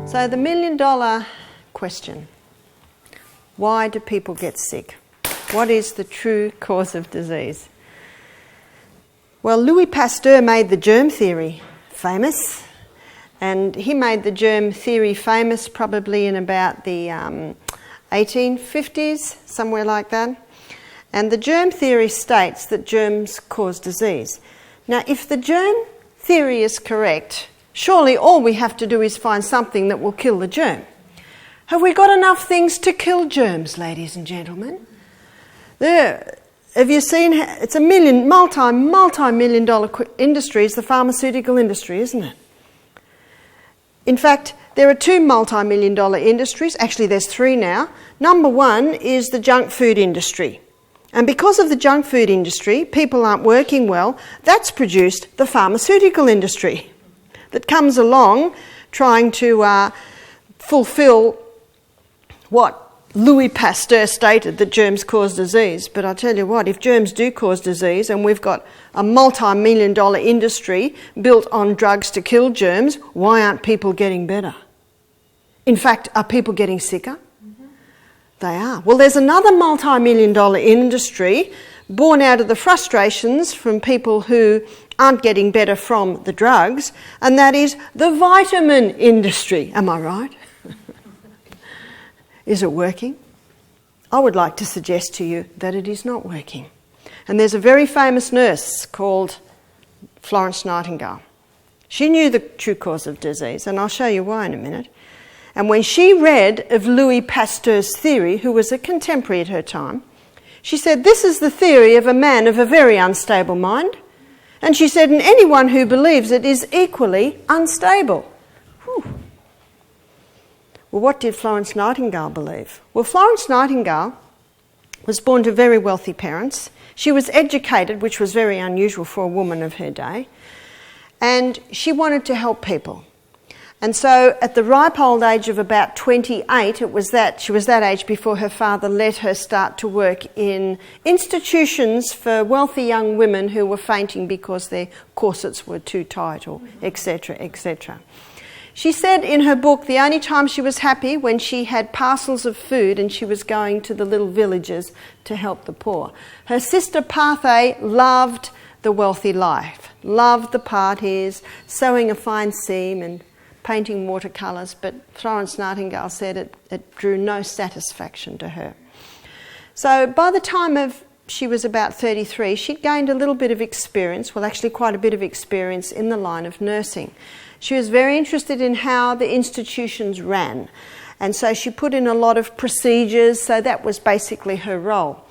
So the million-dollar question: why do people get sick? What is the true cause of disease? Well, Louis Pasteur made the germ theory famous, and he made the germ theory famous probably in about the 1850s, somewhere like that. And the germ theory states that germs cause disease. Now, if the germ theory is correct, surely all we have to do is find something that will kill the germ. Have we got enough things to kill germs, ladies and gentlemen? There, have you seen? It's a multi-million dollar industry. It's the pharmaceutical industry, isn't it? In fact, there are two multi-million dollar industries. Actually, there's three now. Number one is the junk food industry. And because of the junk food industry, people aren't working well. That's produced the pharmaceutical industry that comes along trying to fulfill what Louis Pasteur stated, that germs cause disease. But I tell you what, if germs do cause disease and we've got a multi-million dollar industry built on drugs to kill germs, why aren't people getting better? In fact, are people getting sicker? They are. Well, there's another multi-million dollar industry born out of the frustrations from people who aren't getting better from the drugs, and that is the vitamin industry. Am I right? Is it working? I would like to suggest to you that it is not working. And there's a very famous nurse called Florence Nightingale. She knew the true cause of disease, and I'll show you why in a minute. And when she read of Louis Pasteur's theory, who was a contemporary at her time, she said, this is the theory of a man of a very unstable mind. And she said, and anyone who believes it is equally unstable. Whew. Well, what did Florence Nightingale believe? Well, Florence Nightingale was born to very wealthy parents. She was educated, which was very unusual for a woman of her day. And she wanted to help people. And so at the ripe old age of about 28, she was that age before her father let her start to work in institutions for wealthy young women who were fainting because their corsets were too tight, or etc., etc. She said in her book the only time she was happy when she had parcels of food and she was going to the little villages to help the poor. Her sister Parthe loved the wealthy life, loved the parties, sewing a fine seam and painting watercolours, but Florence Nightingale said it drew no satisfaction to her. So by the time she was about 33, she'd gained a little bit of experience, well actually quite a bit of experience in the line of nursing. She was very interested in how the institutions ran, and so she put in a lot of procedures, so that was basically her role.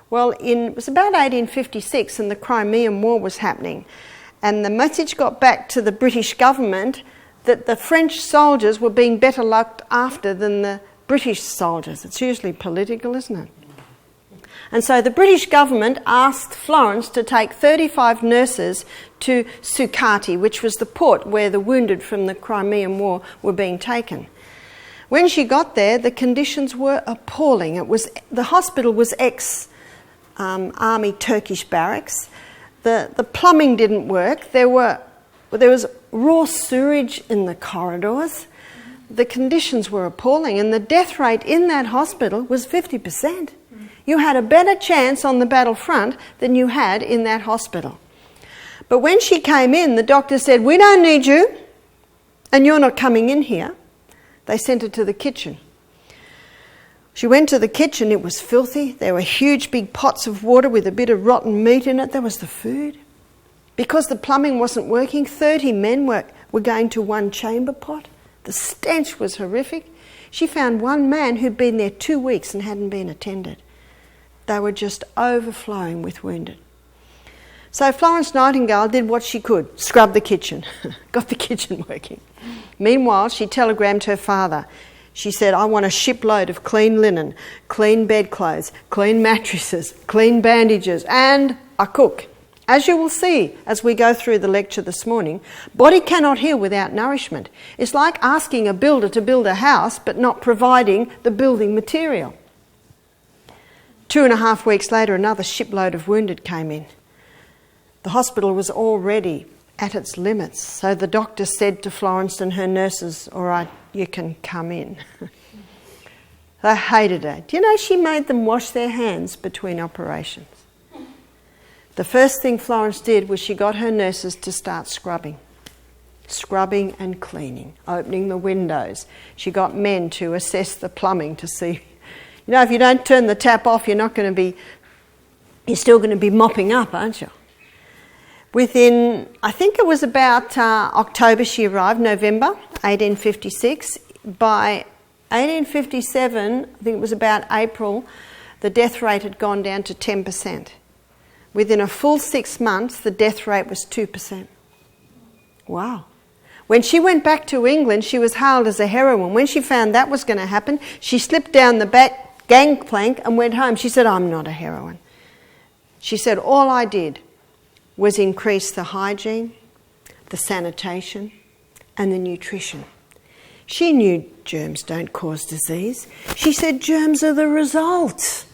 Well, it was about 1856 and the Crimean War was happening, and the message got back to the British government that the French soldiers were being better looked after than the British soldiers. It's usually political, isn't it? And so the British government asked Florence to take 35 nurses to Sukhati, which was the port where the wounded from the Crimean War were being taken. When she got there, the conditions were appalling. The hospital was ex-army Turkish barracks. The plumbing didn't work. There was raw sewage in the corridors. The conditions were appalling, and the death rate in that hospital was 50%. You had a better chance on the battlefront than you had in that hospital. But when she came in, the doctor said, we don't need you, and you're not coming in here. They sent her to the kitchen. She went to the kitchen. It was filthy. There were huge big pots of water with a bit of rotten meat in it. There was the food. Because the plumbing wasn't working, 30 men were going to one chamber pot. The stench was horrific. She found one man who'd been there 2 weeks and hadn't been attended. They were just overflowing with wounded. So Florence Nightingale did what she could, scrub the kitchen, got the kitchen working. Meanwhile, she telegrammed her father. She said, I want a shipload of clean linen, clean bedclothes, clean mattresses, clean bandages, and a cook. As you will see as we go through the lecture this morning, body cannot heal without nourishment. It's like asking a builder to build a house but not providing the building material. 2.5 weeks later, another shipload of wounded came in. The hospital was already at its limits, so the doctor said to Florence and her nurses, all right, you can come in. They hated her. Do you know she made them wash their hands between operations? The first thing Florence did was she got her nurses to start scrubbing and cleaning, opening the windows. She got men to assess the plumbing to see, if you don't turn the tap off, you're still going to be mopping up, aren't you? Within, I think it was about October she arrived, November 1856. By 1857, I think it was about April, the death rate had gone down to 10%. Within a full 6 months, the death rate was 2%. Wow. When she went back to England, she was hailed as a heroine. When she found that was going to happen, she slipped down the back gangplank and went home. She said, I'm not a heroine. She said, all I did was increase the hygiene, the sanitation, and the nutrition. She knew germs don't cause disease. She said germs are the result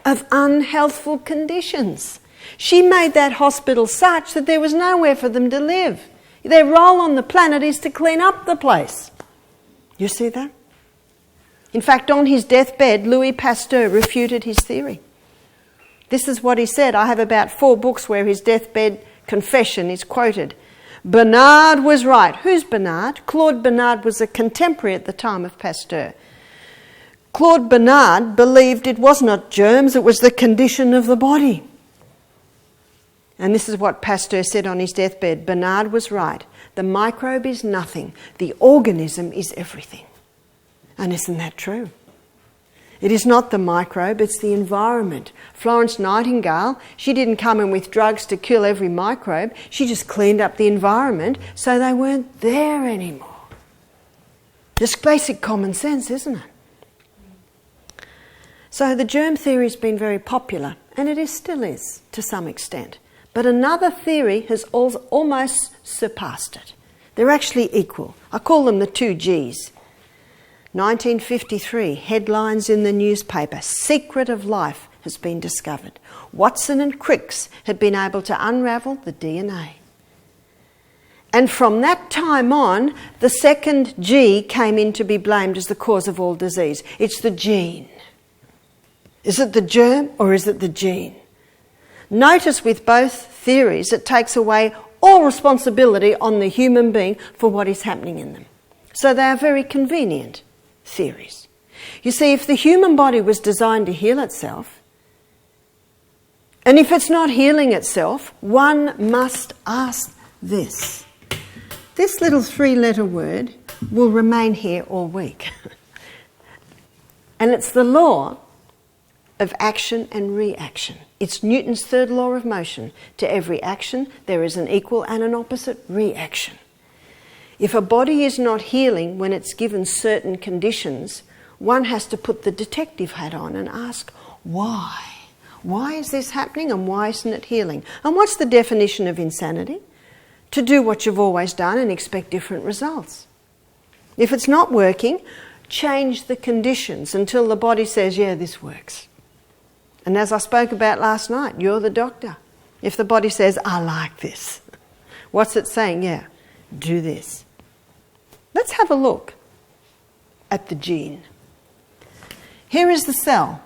of unhealthful conditions. She made that hospital such that there was nowhere for them to live. Their role on the planet is to clean up the place. You see that? In fact, on his deathbed, Louis Pasteur refuted his theory. This is what he said. I have about 4 books where his deathbed confession is quoted. Bernard was right. Who's Bernard? Claude Bernard was a contemporary at the time of Pasteur. Claude Bernard believed it was not germs, it was the condition of the body. And this is what Pasteur said on his deathbed. Bernard was right. The microbe is nothing. The organism is everything. And isn't that true? It is not the microbe, it's the environment. Florence Nightingale, she didn't come in with drugs to kill every microbe. She just cleaned up the environment so they weren't there anymore. Just basic common sense, isn't it? So the germ theory has been very popular, and it still is to some extent. But another theory has almost surpassed it. They're actually equal. I call them the 2 Gs. 1953, headlines in the newspaper, secret of life has been discovered. Watson and Crick's had been able to unravel the DNA. And from that time on, the second G came in to be blamed as the cause of all disease. It's the gene. Is it the germ or is it the gene? Notice with both theories, it takes away all responsibility on the human being for what is happening in them. So they are very convenient theories. You see, if the human body was designed to heal itself, and if it's not healing itself, one must ask this. This little 3-letter word will remain here all week. And it's the law of action and reaction. It's Newton's 3rd law of motion. To every action, there is an equal and an opposite reaction. If a body is not healing when it's given certain conditions, one has to put the detective hat on and ask, why? Why is this happening and why isn't it healing? And what's the definition of insanity? To do what you've always done and expect different results. If it's not working, change the conditions until the body says, yeah, this works. And as I spoke about last night, you're the doctor. If the body says, I like this, what's it saying? Yeah, do this. Let's have a look at the gene. Here is the cell.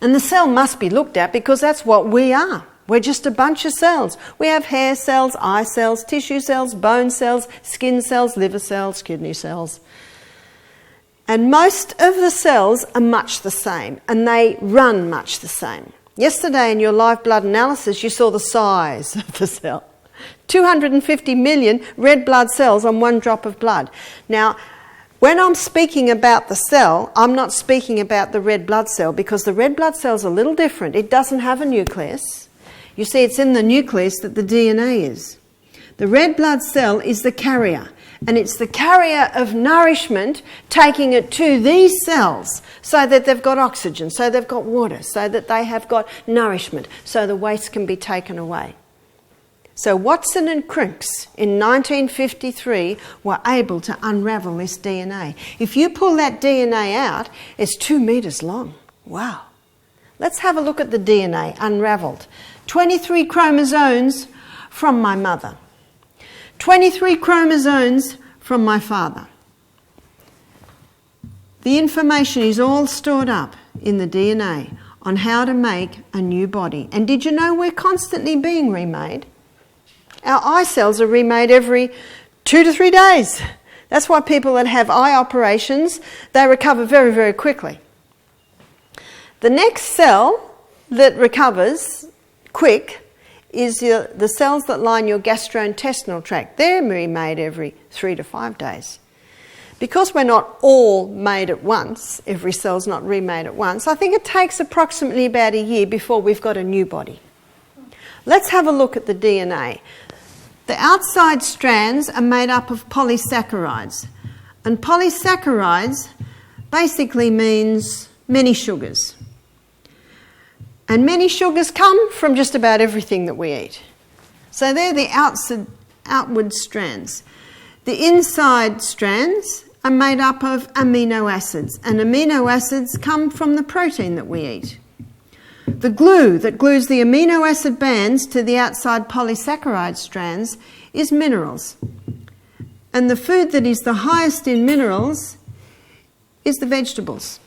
And the cell must be looked at because that's what we are. We're just a bunch of cells. We have hair cells, eye cells, tissue cells, bone cells, skin cells, liver cells, kidney cells. And most of the cells are much the same, and they run much the same. Yesterday in your live blood analysis, you saw the size of the cell. 250 million red blood cells on 1 drop of blood. Now, when I'm speaking about the cell, I'm not speaking about the red blood cell because the red blood cell's a little different. It doesn't have a nucleus. You see, it's in the nucleus that the DNA is. The red blood cell is the carrier, and it's the carrier of nourishment taking it to these cells so that they've got oxygen, so they've got water, so that they have got nourishment, so the waste can be taken away. So Watson and Crick's in 1953 were able to unravel this DNA. If you pull that DNA out, it's 2 meters long. Wow. Let's have a look at the DNA unravelled. 23 chromosomes from my mother. 23 chromosomes from my father. The information is all stored up in the DNA on how to make a new body. And did you know we're constantly being remade? Our eye cells are remade every 2 to 3 days. That's why people that have eye operations, they recover very, very quickly. The next cell that recovers quick is the cells that line your gastrointestinal tract. They're remade every 3 to 5 days. Because we're not all made at once, every cell's not remade at once, I think it takes approximately about a year before we've got a new body. Let's have a look at the DNA. The outside strands are made up of polysaccharides. And polysaccharides basically means many sugars. And many sugars come from just about everything that we eat. So they're the outward strands. The inside strands are made up of amino acids, and amino acids come from the protein that we eat. The glue that glues the amino acid bands to the outside polysaccharide strands is minerals. And the food that is the highest in minerals is the vegetables.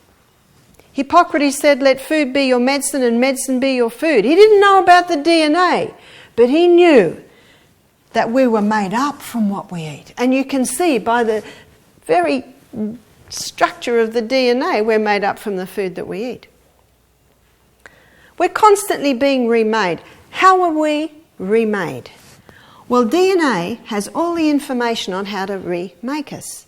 Hippocrates said, let food be your medicine and medicine be your food. He didn't know about the DNA, but he knew that we were made up from what we eat. And you can see by the very structure of the DNA, we're made up from the food that we eat. We're constantly being remade. How are we remade? Well, DNA has all the information on how to remake us.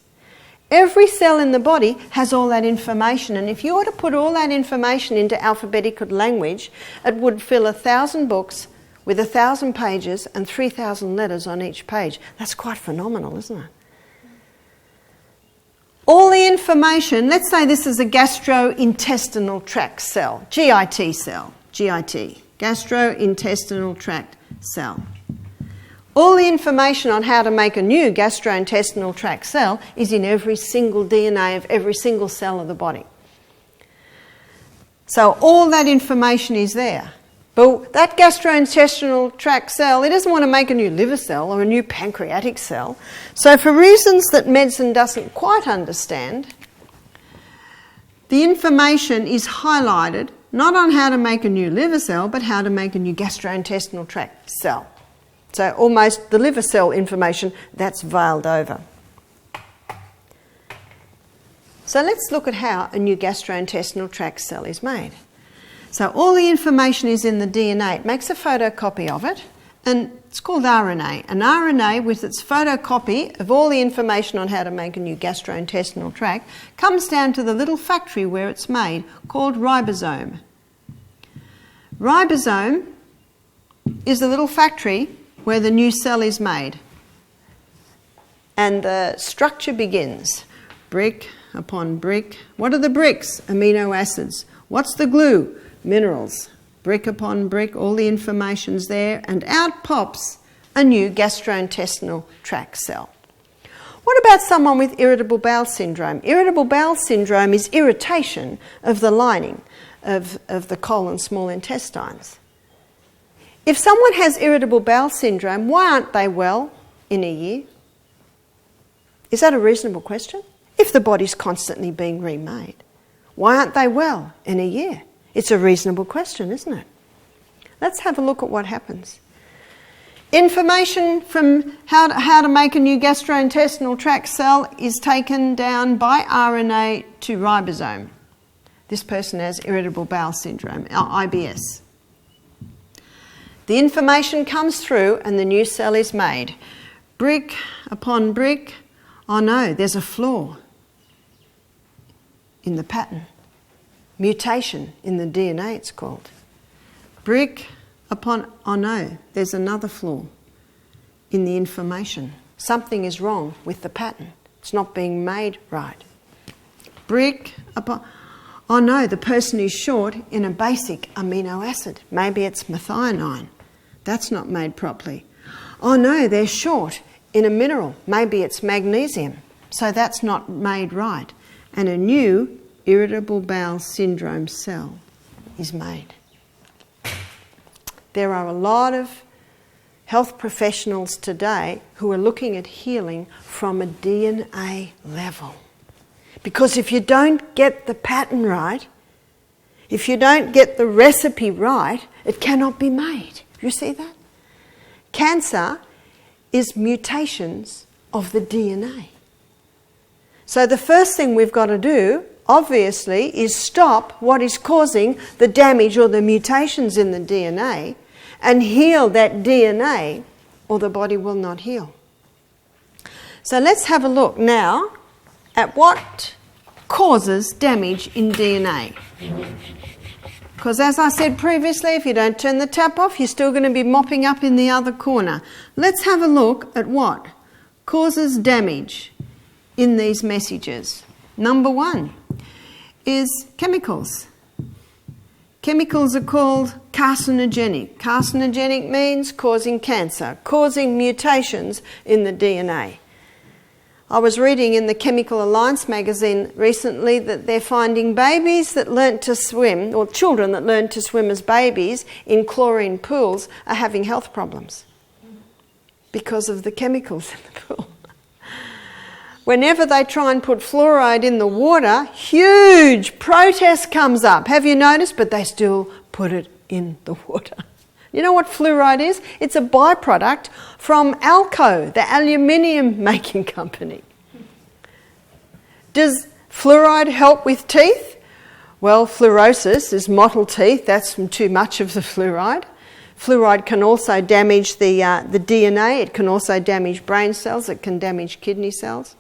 Every cell in the body has all that information, and if you were to put all that information into alphabetical language, it would fill 1,000 books with 1,000 pages and 3,000 letters on each page. That's quite phenomenal, isn't it? All the information, let's say this is a gastrointestinal tract cell, GIT cell, GIT, gastrointestinal tract cell. All the information on how to make a new gastrointestinal tract cell is in every single DNA of every single cell of the body. So all that information is there. But that gastrointestinal tract cell, it doesn't want to make a new liver cell or a new pancreatic cell. So for reasons that medicine doesn't quite understand, the information is highlighted not on how to make a new liver cell, but how to make a new gastrointestinal tract cell. So almost the liver cell information, that's veiled over. So let's look at how a new gastrointestinal tract cell is made. So all the information is in the DNA. It makes a photocopy of it, and it's called RNA. An RNA, with its photocopy of all the information on how to make a new gastrointestinal tract, comes down to the little factory where it's made, called ribosome. Ribosome is the little factory where the new cell is made. And the structure begins, brick upon brick. What are the bricks? Amino acids. What's the glue? Minerals. Brick upon brick, all the information's there, and out pops a new gastrointestinal tract cell. What about someone with irritable bowel syndrome? Irritable bowel syndrome is irritation of the lining of the colon, small intestines. If someone has irritable bowel syndrome, why aren't they well in a year? Is that a reasonable question? If the body's constantly being remade, why aren't they well in a year? It's a reasonable question, isn't it? Let's have a look at what happens. Information from how to make a new gastrointestinal tract cell is taken down by RNA to ribosome. This person has irritable bowel syndrome, IBS. The information comes through and the new cell is made. Brick upon brick. Oh no, there's a flaw in the pattern. Mutation in the DNA, it's called. Brick upon, oh no, there's another flaw in the information. Something is wrong with the pattern. It's not being made right. Brick upon, oh no, the person is short in a basic amino acid. Maybe it's methionine. That's not made properly. Oh no, they're short in a mineral. Maybe it's magnesium. So that's not made right. And a new irritable bowel syndrome cell is made. There are a lot of health professionals today who are looking at healing from a DNA level. Because if you don't get the pattern right, if you don't get the recipe right, it cannot be made. You see that? Cancer is mutations of the DNA. So the first thing we've got to do, obviously, is stop what is causing the damage or the mutations in the DNA and heal that DNA, or the body will not heal. So let's have a look now at what causes damage in DNA. Because as I said previously, if you don't turn the tap off, you're still going to be mopping up in the other corner. Let's have a look at what causes damage in these messages. Number one is chemicals. Chemicals are called carcinogenic. Carcinogenic means causing cancer, causing mutations in the DNA. I was reading in the Chemical Alliance magazine recently that they're finding babies that learnt to swim, or children that learned to swim as babies in chlorine pools, are having health problems because of the chemicals in the pool. Whenever they try and put fluoride in the water, huge protest comes up. Have you noticed? But they still put it in the water. You know what fluoride is? It's a byproduct from Alco, the aluminium making company. Does fluoride help with teeth? Well, fluorosis is mottled teeth. That's from too much of the fluoride. Fluoride can also damage the DNA. It can also damage brain cells. It can damage kidney cells.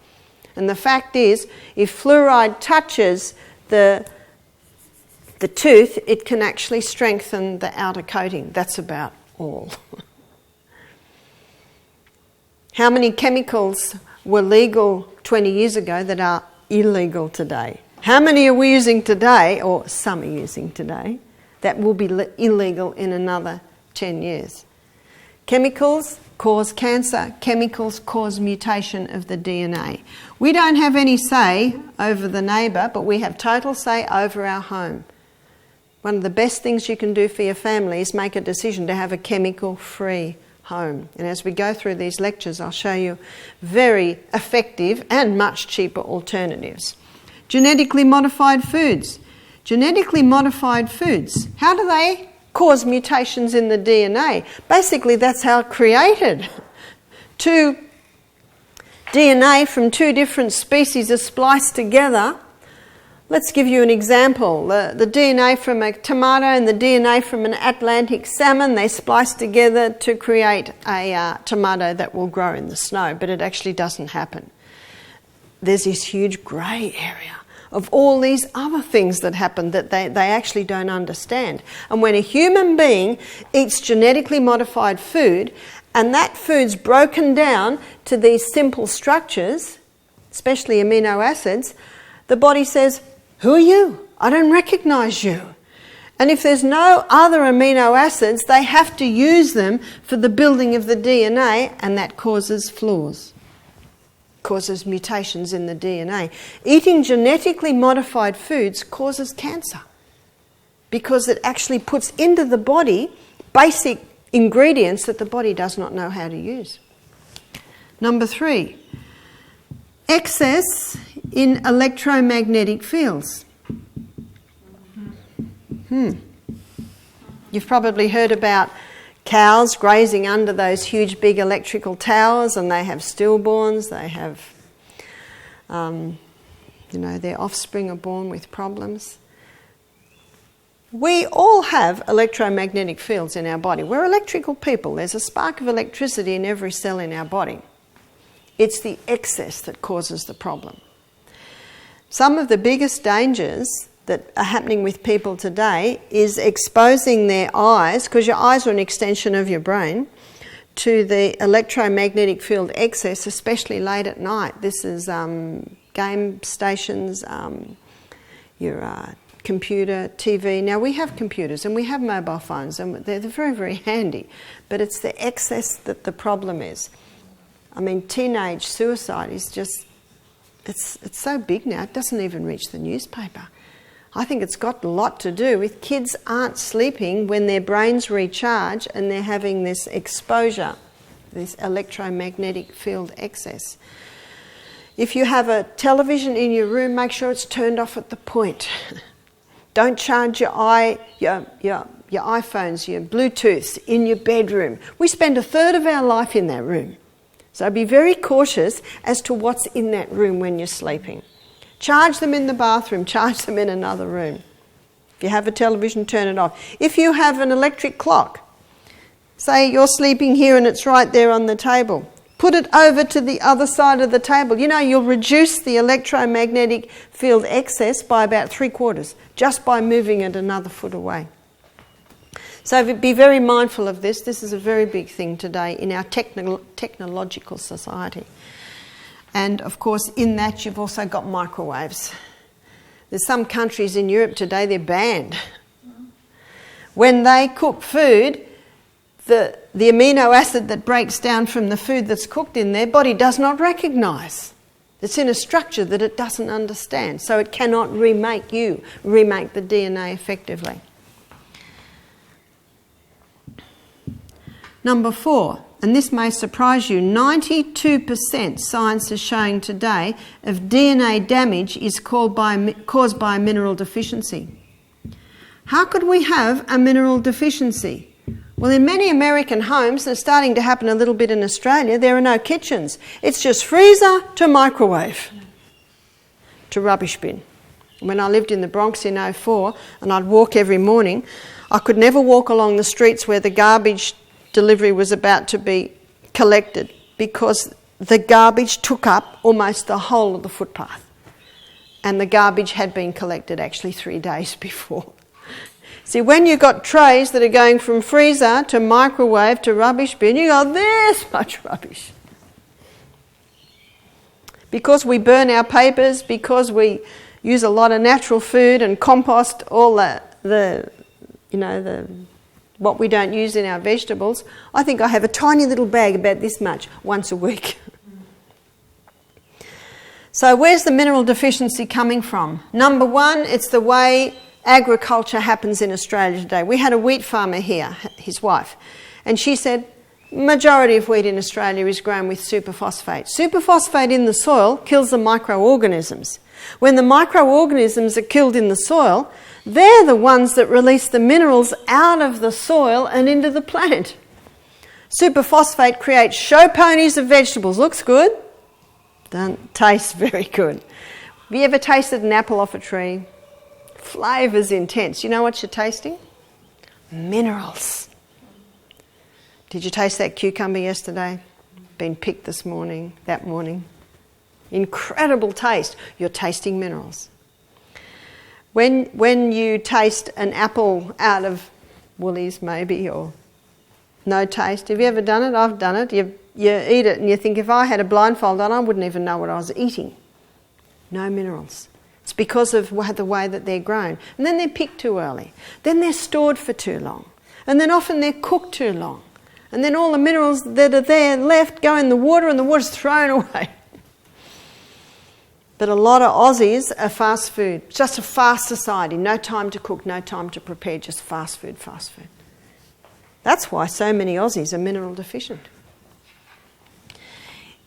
And the fact is, if fluoride touches the tooth, it can actually strengthen the outer coating. That's about all. How many chemicals were legal 20 years ago that are illegal today? How many are we using today, or some are using today, that will be illegal in another 10 years? Chemicals cause cancer. Chemicals cause mutation of the DNA. We don't have any say over the neighbour, but we have total say over our home. One of the best things you can do for your family is make a decision to have a chemical-free home. And as we go through these lectures, I'll show you very effective and much cheaper alternatives. Genetically modified foods. Genetically modified foods, how do they cause mutations in the DNA? Basically, that's how it created. Two DNA from two different species are spliced together. Let's give you an example. The DNA from a tomato and the DNA from an Atlantic salmon, they splice together to create a tomato that will grow in the snow, but it actually doesn't happen. There's this huge grey area of all these other things that happen that they actually don't understand. And when a human being eats genetically modified food, and that food's broken down to these simple structures, especially amino acids, the body says, "Who are you? I don't recognise you." And if there's no other amino acids, they have to use them for the building of the DNA, and that causes flaws, causes mutations in the DNA. Eating genetically modified foods causes cancer because it actually puts into the body basic ingredients that the body does not know how to use. Number 3, excess in electromagnetic fields. You've probably heard about cows grazing under those huge big electrical towers, and they have stillborns, they have, their offspring are born with problems. We all have electromagnetic fields in our body. We're electrical people. There's a spark of electricity in every cell in our body. It's the excess that causes the problem. Some of the biggest dangers that are happening with people today is exposing their eyes, because your eyes are an extension of your brain, to the electromagnetic field excess, especially late at night. This is game stations, your computer, TV. Now, we have computers and we have mobile phones, and they're very, very handy, but it's the excess that the problem is. I mean, teenage suicide is just, it's so big now, it doesn't even reach the newspaper. I think it's got a lot to do with kids aren't sleeping when their brains recharge and they're having this exposure, this electromagnetic field excess. If you have a television in your room, make sure it's turned off at the point. Don't charge your iPhones, your Bluetooths in your bedroom. We spend a third of our life in that room. So be very cautious as to what's in that room when you're sleeping. Charge them in the bathroom, charge them in another room. If you have a television, turn it off. If you have an electric clock, say you're sleeping here and it's right there on the table, put it over to the other side of the table. You know, you'll reduce the electromagnetic field excess by about 3/4 just by moving it another foot away. So be very mindful of this. This is a very big thing today in our technological society. And of course, in that you've also got microwaves. There's some countries in Europe today, they're banned. When they cook food, the amino acid that breaks down from the food that's cooked in their body does not recognise. It's in a structure that it doesn't understand, so it cannot remake the DNA effectively. Number 4, and this may surprise you, 92% science is showing today of DNA damage is caused by mineral deficiency. How could we have a mineral deficiency? Well, in many American homes, and it's starting to happen a little bit in Australia, there are no kitchens. It's just freezer to microwave to rubbish bin. When I lived in the Bronx in 2004 and I'd walk every morning, I could never walk along the streets where the garbage delivery was about to be collected because the garbage took up almost the whole of the footpath. And the garbage had been collected actually 3 days before. See, when you've got trays that are going from freezer to microwave to rubbish bin, you go, there's much rubbish. Because we burn our papers, because we use a lot of natural food and compost all what we don't use in our vegetables, I think I have a tiny little bag about this much once a week. So where's the mineral deficiency coming from? Number 1, it's the way agriculture happens in Australia today. We had a wheat farmer here, his wife, and she said, majority of wheat in Australia is grown with superphosphate. Superphosphate in the soil kills the microorganisms. When the microorganisms are killed in the soil, they're the ones that release the minerals out of the soil and into the plant. Superphosphate creates show ponies of vegetables. Looks good, doesn't taste very good. Have you ever tasted an apple off a tree? Flavour's intense. You know what you're tasting? Minerals. Did you taste that cucumber yesterday? Been picked that morning. Incredible taste. You're tasting minerals. When you taste an apple out of Woolies maybe, or no taste, have you ever done it? I've done it. You eat it and you think, if I had a blindfold on, I wouldn't even know what I was eating. No minerals. It's because of the way that they're grown. And then they're picked too early. Then they're stored for too long. And then often they're cooked too long. And then all the minerals that are there left go in the water and the water's thrown away. But a lot of Aussies are fast food. It's just a fast society. No time to cook, no time to prepare, just fast food, fast food. That's why so many Aussies are mineral deficient.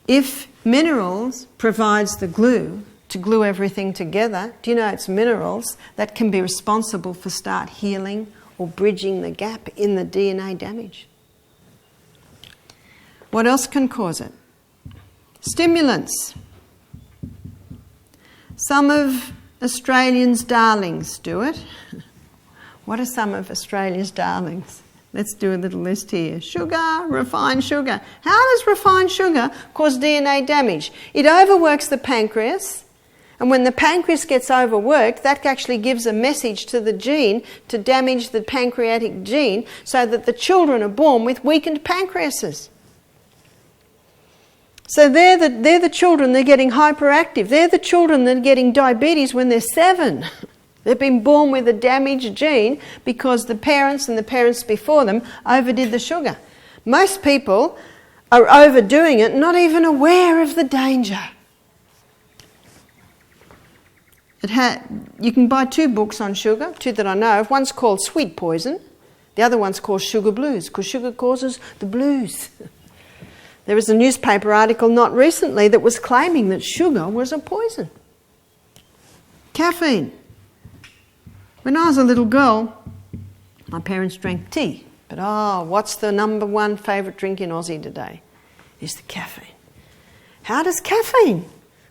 If minerals provides the glue to glue everything together, do you know it's minerals that can be responsible for start healing or bridging the gap in the DNA damage? What else can cause it? Stimulants. Some of Australians' darlings do it. What are some of Australia's darlings? Let's do a little list here. Sugar, refined sugar. How does refined sugar cause DNA damage? It overworks the pancreas, and when the pancreas gets overworked, that actually gives a message to the gene to damage the pancreatic gene so that the children are born with weakened pancreases. So they're the children that are getting hyperactive. They're the children that are getting diabetes when they're 7. They've been born with a damaged gene because the parents and the parents before them overdid the sugar. Most people are overdoing it, not even aware of the danger. You can buy 2 books on sugar, 2 that I know of. One's called Sweet Poison. The other one's called Sugar Blues, because sugar causes the blues. There was a newspaper article not recently that was claiming that sugar was a poison. Caffeine. When I was a little girl, my parents drank tea. But what's the number one favourite drink in Aussie today? Is the caffeine. How does caffeine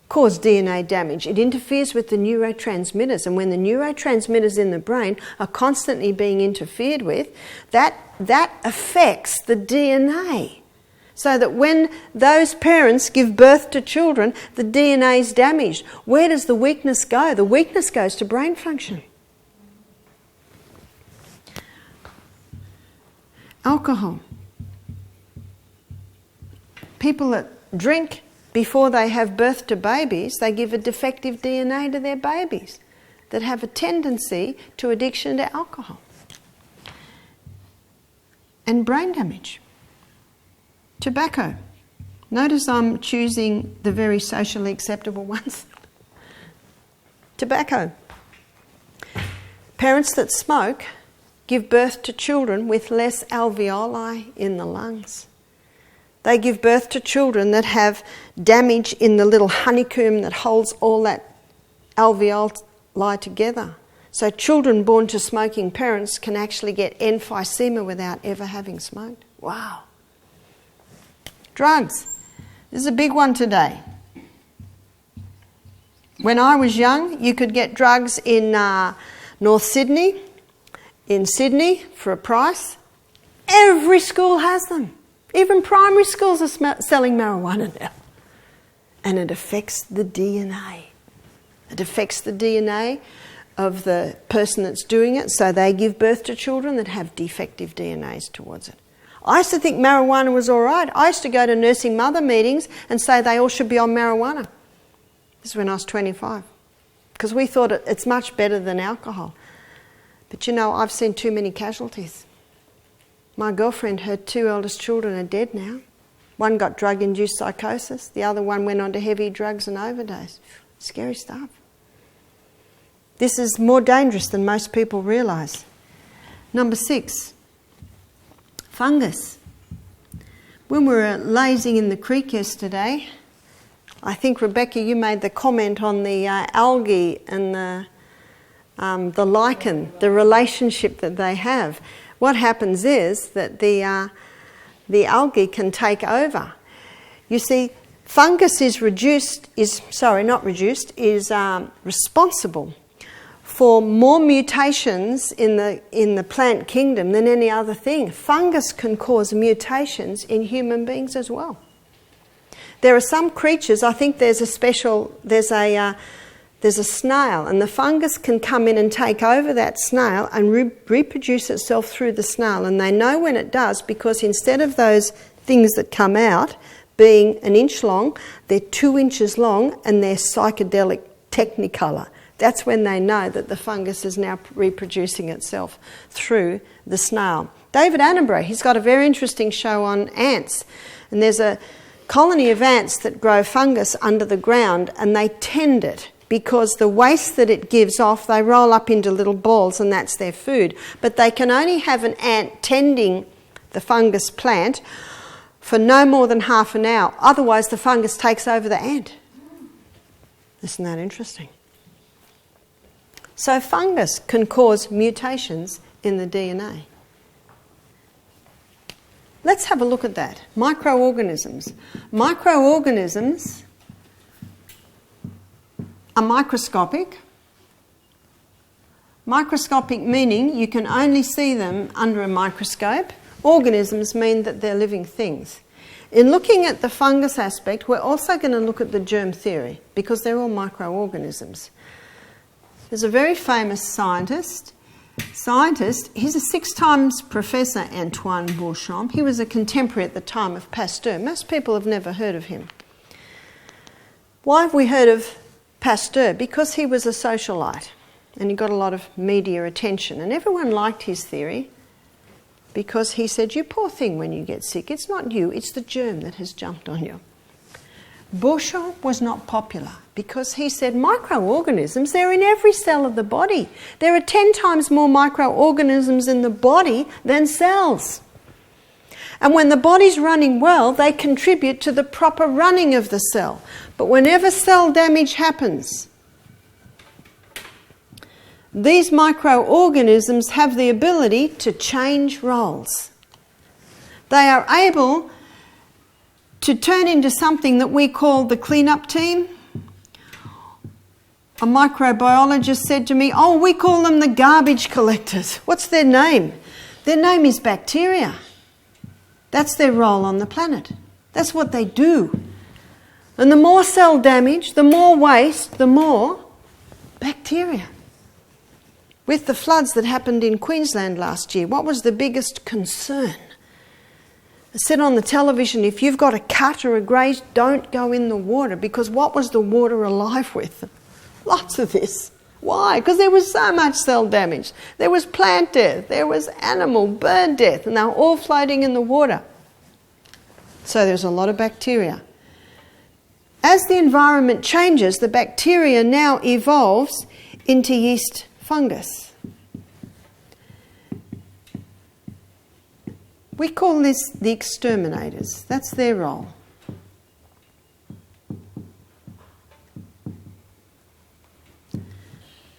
cause DNA damage? It interferes with the neurotransmitters, and when the neurotransmitters in the brain are constantly being interfered with, that affects the DNA. So that when those parents give birth to children, the DNA is damaged. Where does the weakness go? The weakness goes to brain function. Alcohol. People that drink before they have birth to babies, they give a defective DNA to their babies that have a tendency to addiction to alcohol. And brain damage. Tobacco. Notice I'm choosing the very socially acceptable ones. Tobacco. Parents that smoke give birth to children with less alveoli in the lungs. They give birth to children that have damage in the little honeycomb that holds all that alveoli together. So children born to smoking parents can actually get emphysema without ever having smoked. Wow. Drugs. This is a big one today. When I was young, you could get drugs in North Sydney, in Sydney for a price. Every school has them. Even primary schools are selling marijuana now. And it affects the DNA. It affects the DNA of the person that's doing it, so they give birth to children that have defective DNAs towards it. I used to think marijuana was all right. I used to go to nursing mother meetings and say they all should be on marijuana. This is when I was 25. Because we thought it's much better than alcohol. But you know, I've seen too many casualties. My girlfriend, her two eldest children are dead now. One got drug-induced psychosis. The other one went on to heavy drugs and overdose. Scary stuff. This is more dangerous than most people realise. Number 6, fungus. When we were lazing in the creek yesterday, I think, Rebecca, you made the comment on the algae and the lichen, the relationship that they have. What happens is that the algae can take over. You see, fungus is responsible for more mutations in the plant kingdom than any other thing. Fungus can cause mutations in human beings as well. There are some creatures, I think there's a snail, and the fungus can come in and take over that snail and reproduce itself through the snail. And they know when it does, because instead of those things that come out being an inch long, they're 2 inches long and they're psychedelic technicolor. That's when they know that the fungus is now reproducing itself through the snail. David Attenborough, he's got a very interesting show on ants. And there's a colony of ants that grow fungus under the ground, and they tend it because the waste that it gives off, they roll up into little balls, and that's their food. But they can only have an ant tending the fungus plant for no more than half an hour. Otherwise, the fungus takes over the ant. Isn't that interesting? So fungus can cause mutations in the DNA. Let's have a look at that. Microorganisms. Microorganisms are microscopic. Microscopic meaning you can only see them under a microscope. Organisms mean that they're living things. In looking at the fungus aspect, we're also going to look at the germ theory, because they're all microorganisms. There's a very famous scientist, he's a 6 times professor, Antoine Bourchamp. He was a contemporary at the time of Pasteur. Most people have never heard of him. Why have we heard of Pasteur? Because he was a socialite and he got a lot of media attention, and everyone liked his theory because he said, you poor thing, when you get sick, it's not you, it's the germ that has jumped on you. Bourchamp was not popular because he said microorganisms, they're in every cell of the body. There are 10 times more microorganisms in the body than cells. And when the body's running well, they contribute to the proper running of the cell. But whenever cell damage happens, these microorganisms have the ability to change roles. They are able to turn into something that we call the cleanup team. A microbiologist said to me, "Oh, we call them the garbage collectors." What's their name? Their name is bacteria. That's their role on the planet. That's what they do. And the more cell damage, the more waste, the more bacteria. With the floods that happened in Queensland last year, what was the biggest concern? I said on the television, if you've got a cut or a graze, don't go in the water, because what was the water alive with? Lots of this. Why? Because there was so much cell damage. There was plant death, there was animal, bird death, and they were all floating in the water. So there's a lot of bacteria. As the environment changes, the bacteria now evolves into yeast fungus. We call this the exterminators. That's their role.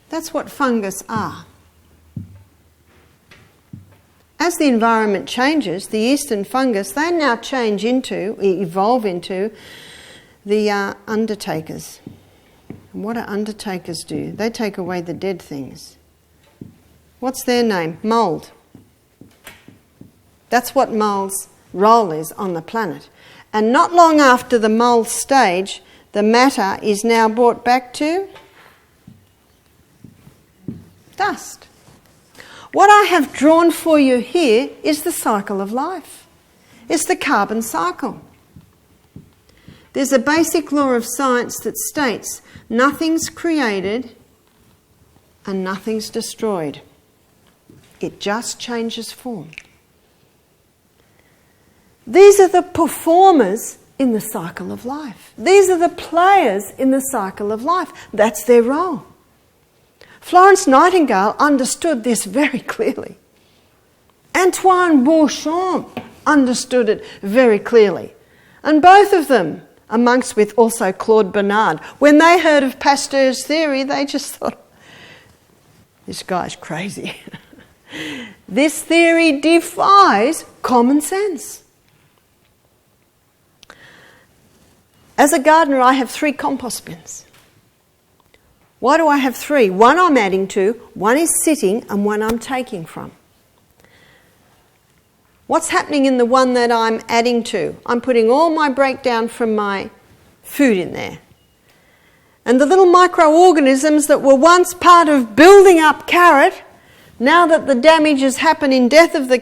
That's what fungus are. As the environment changes, the yeast and fungus, they now evolve into the undertakers. And what do undertakers do? They take away the dead things. What's their name? Mould. That's what mould's role is on the planet. And not long after the mould stage, the matter is now brought back to dust. What I have drawn for you here is the cycle of life. It's the carbon cycle. There's a basic law of science that states nothing's created and nothing's destroyed. It just changes form. These are the performers in the cycle of life. These are the players in the cycle of life. That's their role. Florence Nightingale understood this very clearly. Antoine Beauchamp understood it very clearly. And both of them, amongst with also Claude Bernard, when they heard of Pasteur's theory, they just thought, this guy's crazy. This theory defies common sense. As a gardener, I have 3 compost bins. Why do I have 3? One I'm adding to, one is sitting, and one I'm taking from. What's happening in the one that I'm adding to? I'm putting all my breakdown from my food in there. And the little microorganisms that were once part of building up carrot, now that the damage has happened in death of the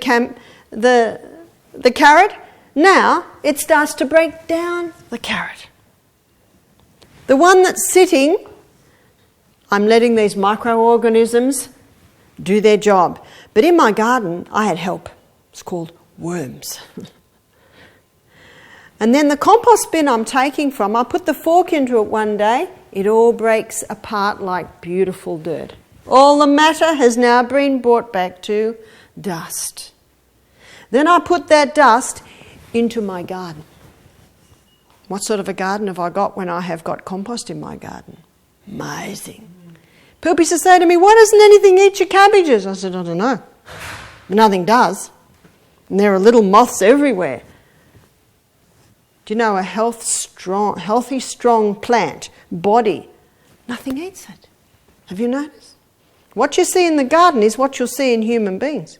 carrot, now it starts to break down the carrot. The one that's sitting, I'm letting these microorganisms do their job. But in my garden, I had help. It's called worms. And then the compost bin I'm taking from, I put the fork into it one day, it all breaks apart like beautiful dirt. All the matter has now been brought back to dust. Then I put that dust into my garden. What sort of a garden have I got when I have got compost in my garden? Amazing. People used to say to me, why doesn't anything eat your cabbages? I said, I don't know. Nothing does. And there are little moths everywhere. Do you know a healthy, strong plant, body, nothing eats it. Have you noticed? What you see in the garden is what you'll see in human beings.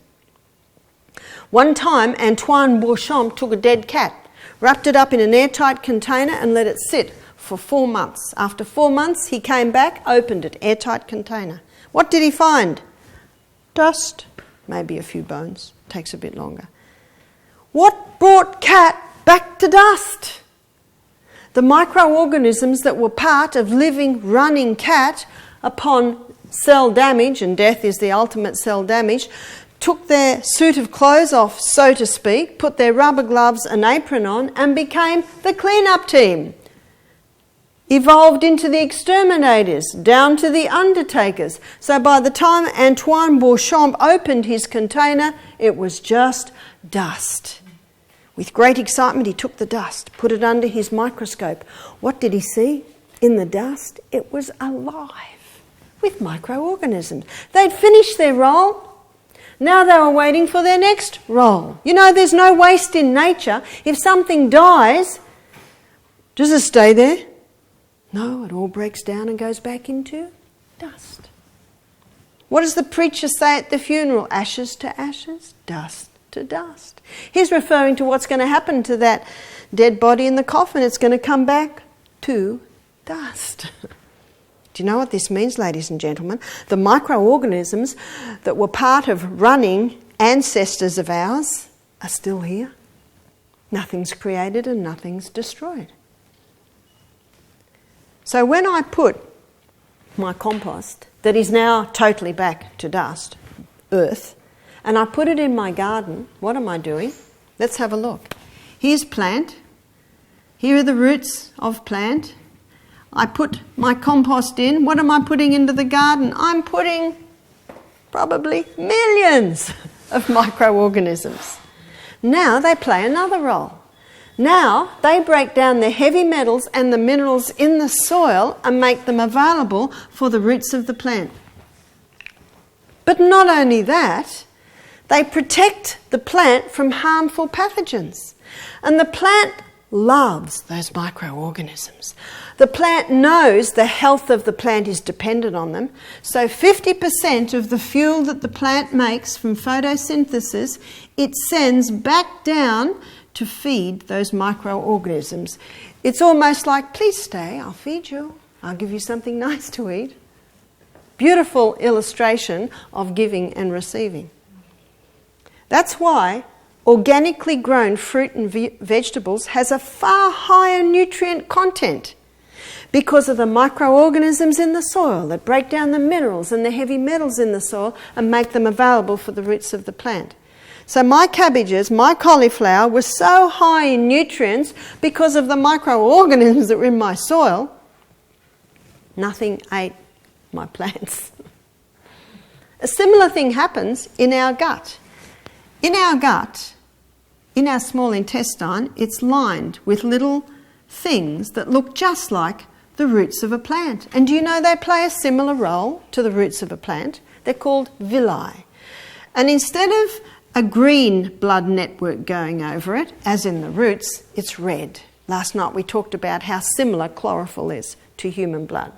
One time, Antoine Beauchamp took a dead cat, wrapped it up in an airtight container and let it sit for 4 months. After 4 months, he came back, opened it, airtight container. What did he find? Dust, maybe a few bones. Takes a bit longer. What brought cat back to dust? The microorganisms that were part of living, running cat upon cell damage, and death is the ultimate cell damage, took their suit of clothes off, so to speak, put their rubber gloves and apron on and became the clean-up team. Evolved into the exterminators, down to the undertakers. So by the time Antoine Beauchamp opened his container, it was just dust. With great excitement, he took the dust, put it under his microscope. What did he see in the dust? It was alive with microorganisms. They'd finished their role. Now they were waiting for their next role. You know, there's no waste in nature. If something dies, does it stay there? No, it all breaks down and goes back into dust. What does the preacher say at the funeral? Ashes to ashes, dust to dust. He's referring to what's going to happen to that dead body in the coffin. It's going to come back to dust. Do you know what this means, ladies and gentlemen? The microorganisms that were part of running ancestors of ours are still here. Nothing's created and nothing's destroyed. So when I put my compost, that is now totally back to dust, earth, and I put it in my garden, what am I doing? Let's have a look. Here's plant. Here are the roots of plant. I put my compost in. What am I putting into the garden? I'm putting probably millions of microorganisms. Now they play another role. Now they break down the heavy metals and the minerals in the soil and make them available for the roots of the plant. But not only that, they protect the plant from harmful pathogens. And the plant loves those microorganisms. The plant knows the health of the plant is dependent on them. So 50% of the fuel that the plant makes from photosynthesis, it sends back down to feed those microorganisms. It's almost like, please stay, I'll feed you. I'll give you something nice to eat. Beautiful illustration of giving and receiving. That's why organically grown fruit and vegetables has a far higher nutrient content because of the microorganisms in the soil that break down the minerals and the heavy metals in the soil and make them available for the roots of the plant. So my cabbages, my cauliflower was so high in nutrients because of the microorganisms that were in my soil, nothing ate my plants. A similar thing happens in our gut. In our gut, in our small intestine, it's lined with little things that look just like the roots of a plant. And do you know they play a similar role to the roots of a plant? They're called villi. And instead of a green blood network going over it, as in the roots, it's red. Last night we talked about how similar chlorophyll is to human blood.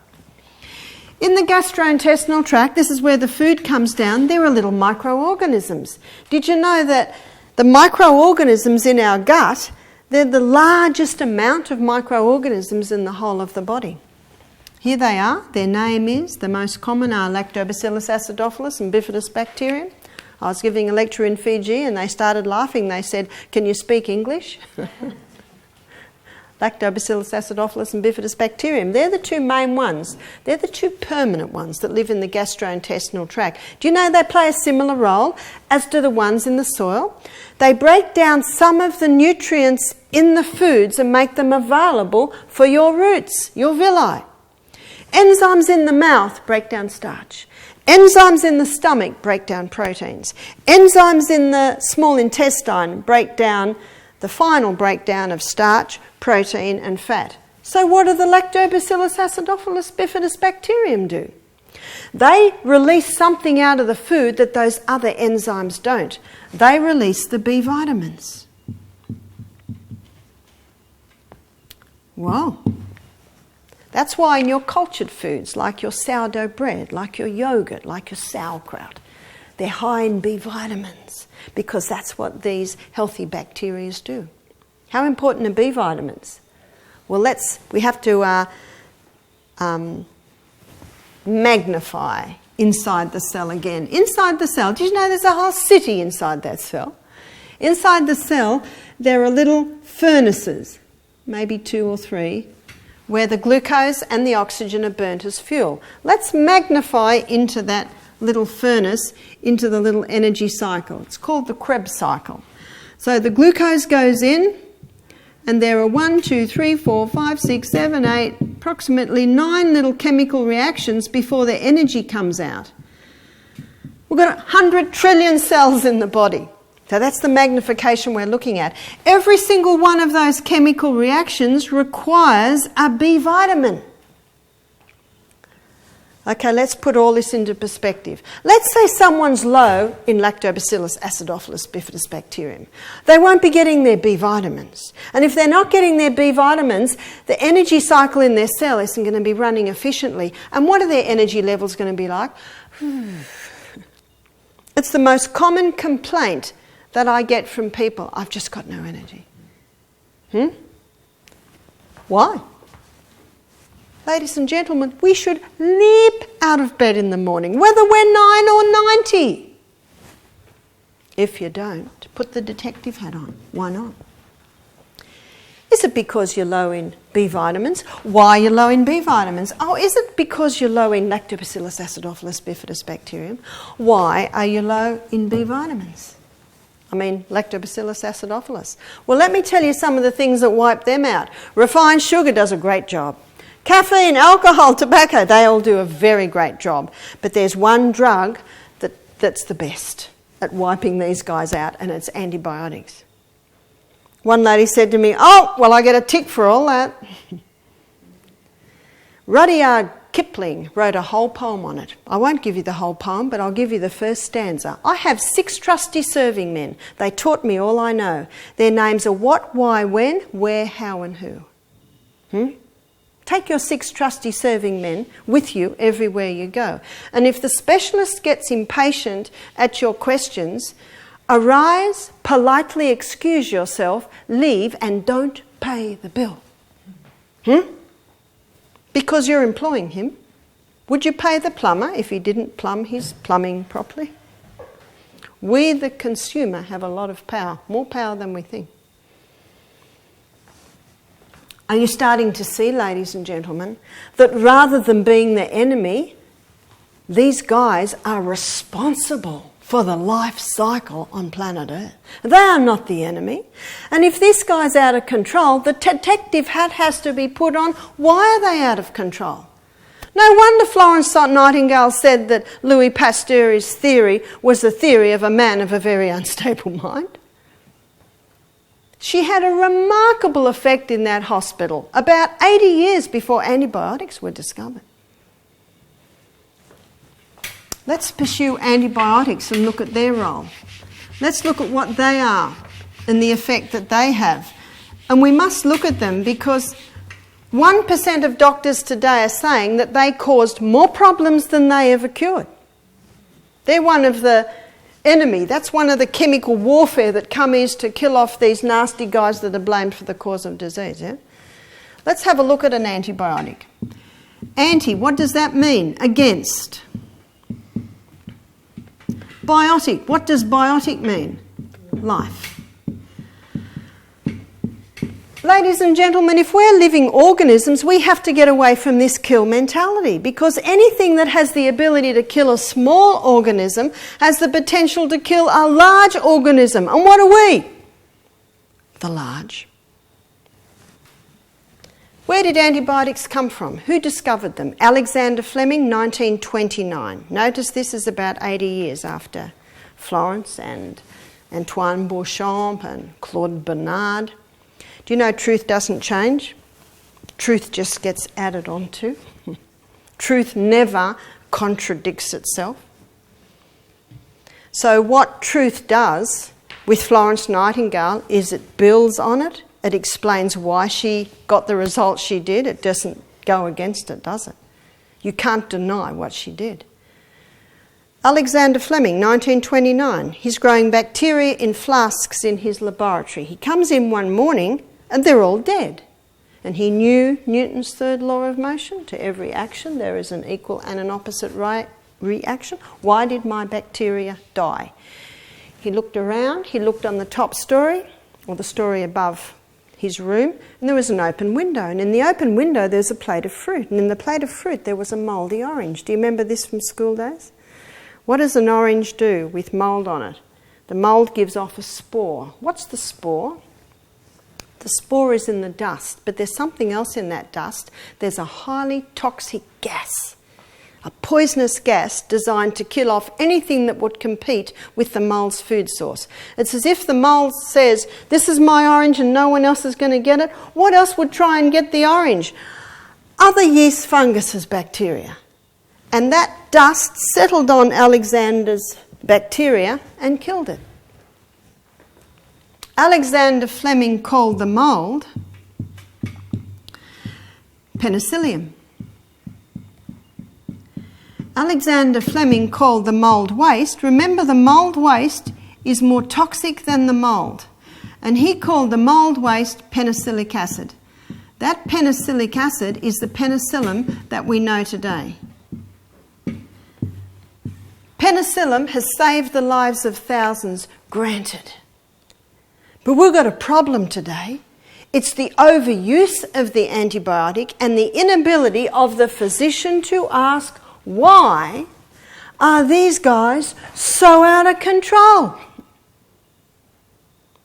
In the gastrointestinal tract, this is where the food comes down, there are little microorganisms. Did you know that the microorganisms in our gut, they're the largest amount of microorganisms in the whole of the body? Here they are. Their name is, the most common are Lactobacillus acidophilus and Bifidobacterium. I was giving a lecture in Fiji and they started laughing. They said, "Can you speak English?" Lactobacillus acidophilus and Bifidobacterium. They're the two main ones. They're the two permanent ones that live in the gastrointestinal tract. Do you know they play a similar role as do the ones in the soil? They break down some of the nutrients in the foods and make them available for your roots, your villi. Enzymes in the mouth break down starch. Enzymes in the stomach break down proteins. Enzymes in the small intestine break down the final breakdown of starch, protein and fat. So what do the Lactobacillus acidophilus Bifidobacterium do? They release something out of the food that those other enzymes don't. They release the B vitamins. Wow. That's why in your cultured foods, like your sourdough bread, like your yogurt, like your sauerkraut, they're high in B vitamins because that's what these healthy bacteria do. How important are B vitamins? Well, we have to magnify inside the cell again. Inside the cell, did you know there's a whole city inside that cell? Inside the cell, there are little furnaces, maybe 2 or 3, where the glucose and the oxygen are burnt as fuel. Let's magnify into that little furnace, into the little energy cycle. It's called the Krebs cycle. So the glucose goes in, and there are 1, 2, 3, 4, 5, 6, 7, 8, approximately 9 little chemical reactions before the energy comes out. We've got 100 trillion cells in the body. So that's the magnification we're looking at. Every single one of those chemical reactions requires a B vitamin. Okay, let's put all this into perspective. Let's say someone's low in Lactobacillus acidophilus bifidobacterium. They won't be getting their B vitamins. And if they're not getting their B vitamins, the energy cycle in their cell isn't going to be running efficiently. And what are their energy levels going to be like? It's the most common complaint that I get from people. I've just got no energy. Why? Ladies and gentlemen, we should leap out of bed in the morning, whether we're 9 or 90. If you don't, put the detective hat on. Why not? Is it because you're low in B vitamins? Why are you low in B vitamins? Oh, is it because you're low in Lactobacillus acidophilus bifidobacterium? Why are you low in B vitamins? I mean, Lactobacillus acidophilus. Well, let me tell you some of the things that wipe them out. Refined sugar does a great job. Caffeine, alcohol, tobacco, they all do a very great job. But there's one drug that's the best at wiping these guys out, and it's antibiotics. One lady said to me, oh, well, I get a tick for all that. Rudyard Kipling wrote a whole poem on it. I won't give you the whole poem, but I'll give you the first stanza. I have 6 trusty serving men. They taught me all I know. Their names are what, why, when, where, how and who. Take your 6 trusty serving men with you everywhere you go. And if the specialist gets impatient at your questions, arise, politely excuse yourself, leave, and don't pay the bill. Because you're employing him. Would you pay the plumber if he didn't plumb his plumbing properly? We, the consumer, have a lot of power, more power than we think. Are you starting to see, ladies and gentlemen, that rather than being the enemy, these guys are responsible for the life cycle on planet Earth? They are not the enemy. And if this guy's out of control, the detective hat has to be put on. Why are they out of control? No wonder Florence Nightingale said that Louis Pasteur's theory was the theory of a man of a very unstable mind. She had a remarkable effect in that hospital about 80 years before antibiotics were discovered. Let's pursue antibiotics and look at their role. Let's look at what they are and the effect that they have. And we must look at them because 1% of doctors today are saying that they caused more problems than they ever cured. They're one of the enemy. That's one of the chemical warfare that comes to kill off these nasty guys that are blamed for the cause of disease. Yeah? Let's have a look at an antibiotic. Anti, what does that mean? Against. Biotic, what does biotic mean? Life. Ladies and gentlemen, if we're living organisms, we have to get away from this kill mentality because anything that has the ability to kill a small organism has the potential to kill a large organism. And what are we? The large. Where did antibiotics come from? Who discovered them? Alexander Fleming, 1929. Notice this is about 80 years after Florence and Antoine Beauchamp and Claude Bernard. Do you know truth doesn't change? Truth just gets added onto. Truth never contradicts itself. So what truth does with Florence Nightingale is it builds on it. It explains why she got the results she did. It doesn't go against it, does it? You can't deny what she did. Alexander Fleming, 1929. He's growing bacteria in flasks in his laboratory. He comes in one morning and they're all dead. And he knew Newton's third law of motion. To every action there is an equal and an opposite reaction. Why did my bacteria die? He looked around, he looked on the top story, or the story above his room, and there was an open window. And in the open window there's a plate of fruit. And in the plate of fruit there was a mouldy orange. Do you remember this from school days? What does an orange do with mould on it? The mould gives off a spore. What's the spore? The spore is in the dust, but there's something else in that dust. There's a highly toxic gas. a poisonous gas designed to kill off anything that would compete with the mole's food source. It's as if the mole says, this is my orange and no one else is going to get it. What else would try and get the orange? Other yeast, funguses, bacteria. And that dust settled on Alexander's bacteria and killed it. Alexander Fleming called the mould penicillium. Alexander Fleming called the mould waste. Remember, the mould waste is more toxic than the mould. And he called the mould waste penicillic acid. That penicillic acid is the penicillin that we know today. Penicillin has saved the lives of thousands, granted. But we've got a problem today. It's the overuse of the antibiotic and the inability of the physician to ask, why are these guys so out of control?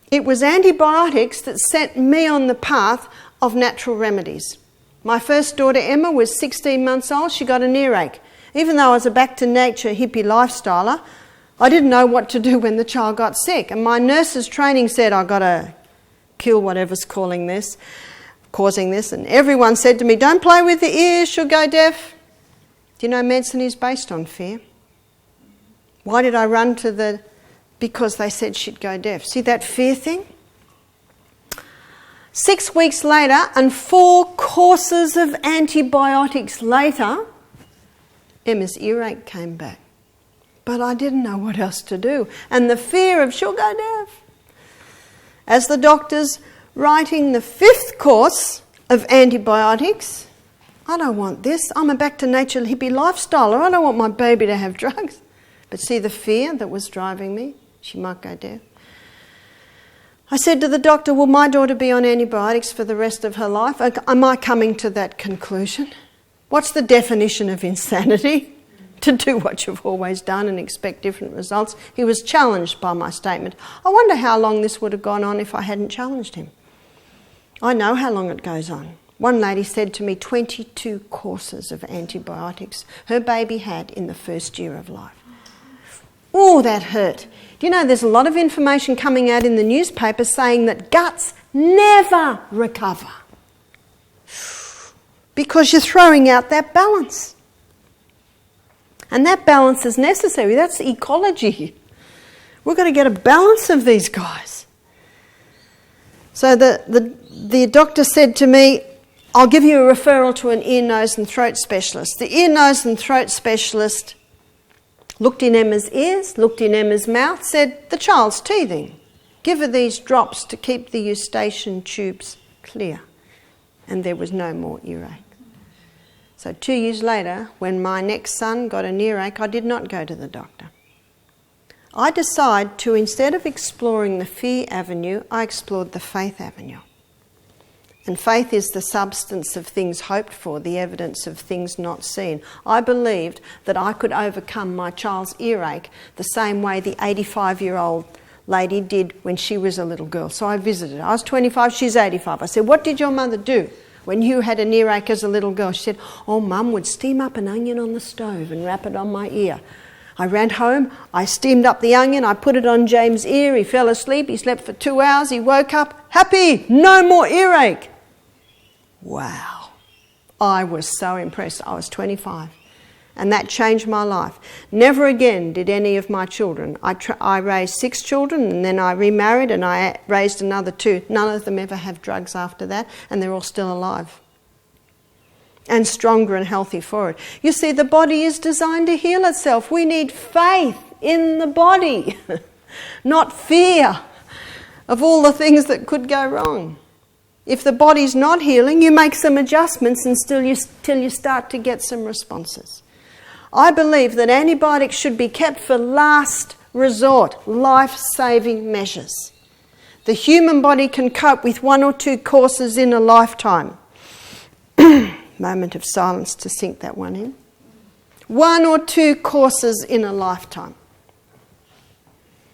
It was antibiotics that set me on the path of natural remedies. My first daughter Emma was 16 months old. She got an earache. Even though I was a back-to-nature hippie lifestyler, I didn't know what to do when the child got sick. And my nurse's training said, I've got to kill whatever's causing this. And everyone said to me, don't play with the ears, she'll go deaf. Do you know medicine is based on fear? Why did I run to because they said she'd go deaf? See that fear thing? 6 weeks later and 4 courses of antibiotics later, Emma's earache came back. But I didn't know what else to do. And the fear of she'll go deaf. As the doctor's writing the 5th course of antibiotics, I don't want this. I'm a back-to-nature hippie lifestyler. I don't want my baby to have drugs. But see the fear that was driving me? She might go deaf. I said to the doctor, will my daughter be on antibiotics for the rest of her life? Am I coming to that conclusion? What's the definition of insanity? To do what you've always done and expect different results. He was challenged by my statement. I wonder how long this would have gone on if I hadn't challenged him. I know how long it goes on. One lady said to me 22 courses of antibiotics her baby had in the first year of life. Oh, that hurt. Do you know there's a lot of information coming out in the newspaper saying that guts never recover because you're throwing out that balance. And that balance is necessary. That's ecology. We've got to get a balance of these guys. So the doctor said to me, I'll give you a referral to an ear, nose and throat specialist. The ear, nose and throat specialist looked in Emma's ears, looked in Emma's mouth, said, the child's teething. Give her these drops to keep the eustachian tubes clear. And there was no more earache. So 2 years later, when my next son got an earache, I did not go to the doctor. I decided to, instead of exploring the fear avenue, I explored the faith avenue. And faith is the substance of things hoped for, the evidence of things not seen. I believed that I could overcome my child's earache the same way the 85-year-old lady did when she was a little girl. So I visited. I was 25, she's 85. I said, what did your mother do when you had an earache as a little girl? She said, oh, Mum would steam up an onion on the stove and wrap it on my ear. I ran home, I steamed up the onion, I put it on James' ear, he fell asleep, he slept for 2 hours, he woke up, happy, no more earache. Wow. I was so impressed. I was 25. And that changed my life. Never again did any of my children. I raised 6 children and then I remarried and I raised another 2. None of them ever have drugs after that and they're all still alive. And stronger and healthy for it. You see, the body is designed to heal itself. We need faith in the body, not fear of all the things that could go wrong. If the body's not healing, you make some adjustments till you start to get some responses. I believe that antibiotics should be kept for last resort, life-saving measures. The human body can cope with 1 or 2 courses in a lifetime. Moment of silence to sink that one in. 1 or 2 courses in a lifetime.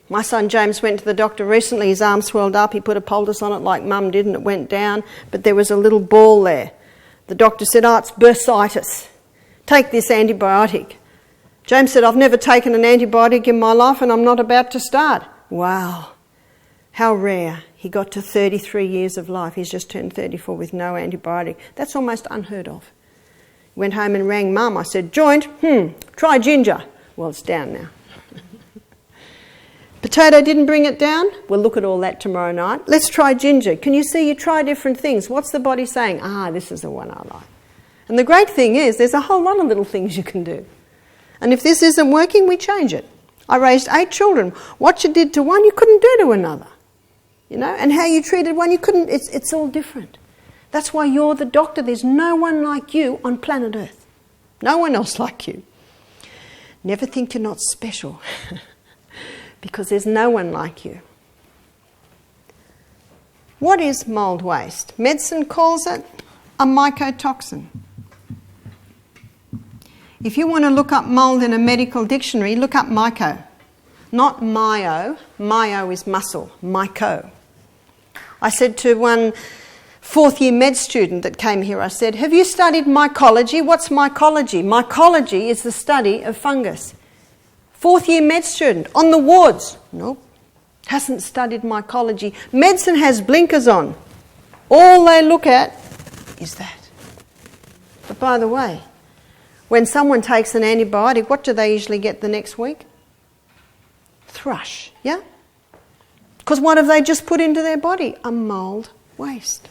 My son James went to the doctor recently, his arm swelled up, he put a poultice on it like Mum did and it went down, but there was a little ball there. The doctor said, oh, it's bursitis. take this antibiotic. James said, I've never taken an antibiotic in my life and I'm not about to start. Wow, how rare. He got to 33 years of life. He's just turned 34 with no antibiotic. That's almost unheard of. Went home and rang Mum. I said, joint, try ginger. Well, it's down now. Potato didn't bring it down? We'll look at all that tomorrow night. Let's try ginger. Can you see you try different things? What's the body saying? This is the one I like. And the great thing is there's a whole lot of little things you can do. And if this isn't working, we change it. I raised 8 children. What you did to one, you couldn't do to another. You know, and how you treated one, you couldn't. It's all different. That's why you're the doctor. There's no one like you on planet Earth. No one else like you. Never think you're not special. Because there's no one like you. What is mould waste? Medicine calls it a mycotoxin. If you want to look up mould in a medical dictionary, look up myco. Not myo. Myo is muscle. Myco. I said to one 4th year med student that came here, I said, have you studied mycology? What's mycology? Mycology is the study of fungus. 4th year med student, on the wards. Nope, hasn't studied mycology. Medicine has blinkers on. All they look at is that. But by the way, when someone takes an antibiotic, what do they usually get the next week? Thrush, yeah? Because what have they just put into their body? A mould waste.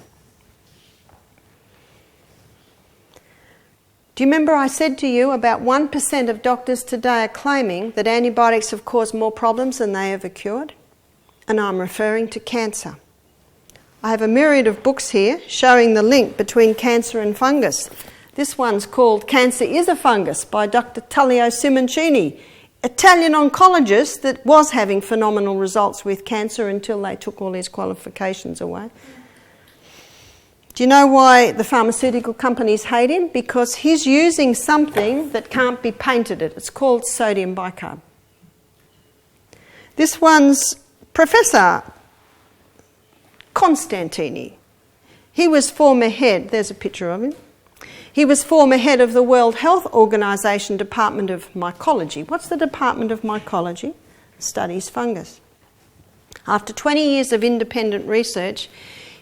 Do you remember I said to you about 1% of doctors today are claiming that antibiotics have caused more problems than they ever cured? And I'm referring to cancer. I have a myriad of books here showing the link between cancer and fungus. This one's called Cancer is a Fungus by Dr. Tullio Simoncini, Italian oncologist that was having phenomenal results with cancer until they took all his qualifications away. Do you know why the pharmaceutical companies hate him? Because he's using something that can't be painted. It's called sodium bicarb. This one's Professor Constantini. He was former head, there's a picture of him. He was former head of the World Health Organization Department of Mycology. What's the Department of Mycology? Studies fungus. After 20 years of independent research,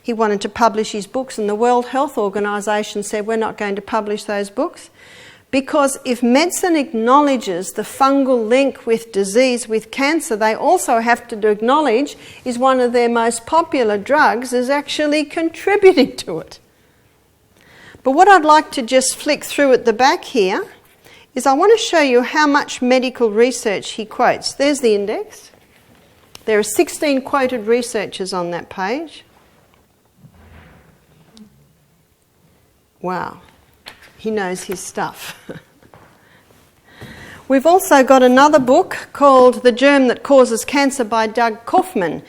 he wanted to publish his books, and the World Health Organization said, we're not going to publish those books, because if medicine acknowledges the fungal link with disease, with cancer, they also have to acknowledge is one of their most popular drugs is actually contributing to it. But what I'd like to just flick through at the back here is I want to show you how much medical research he quotes. There's the index. There are 16 quoted researchers on that page. Wow, he knows his stuff. We've also got another book called The Germ That Causes Cancer by Doug Kaufman,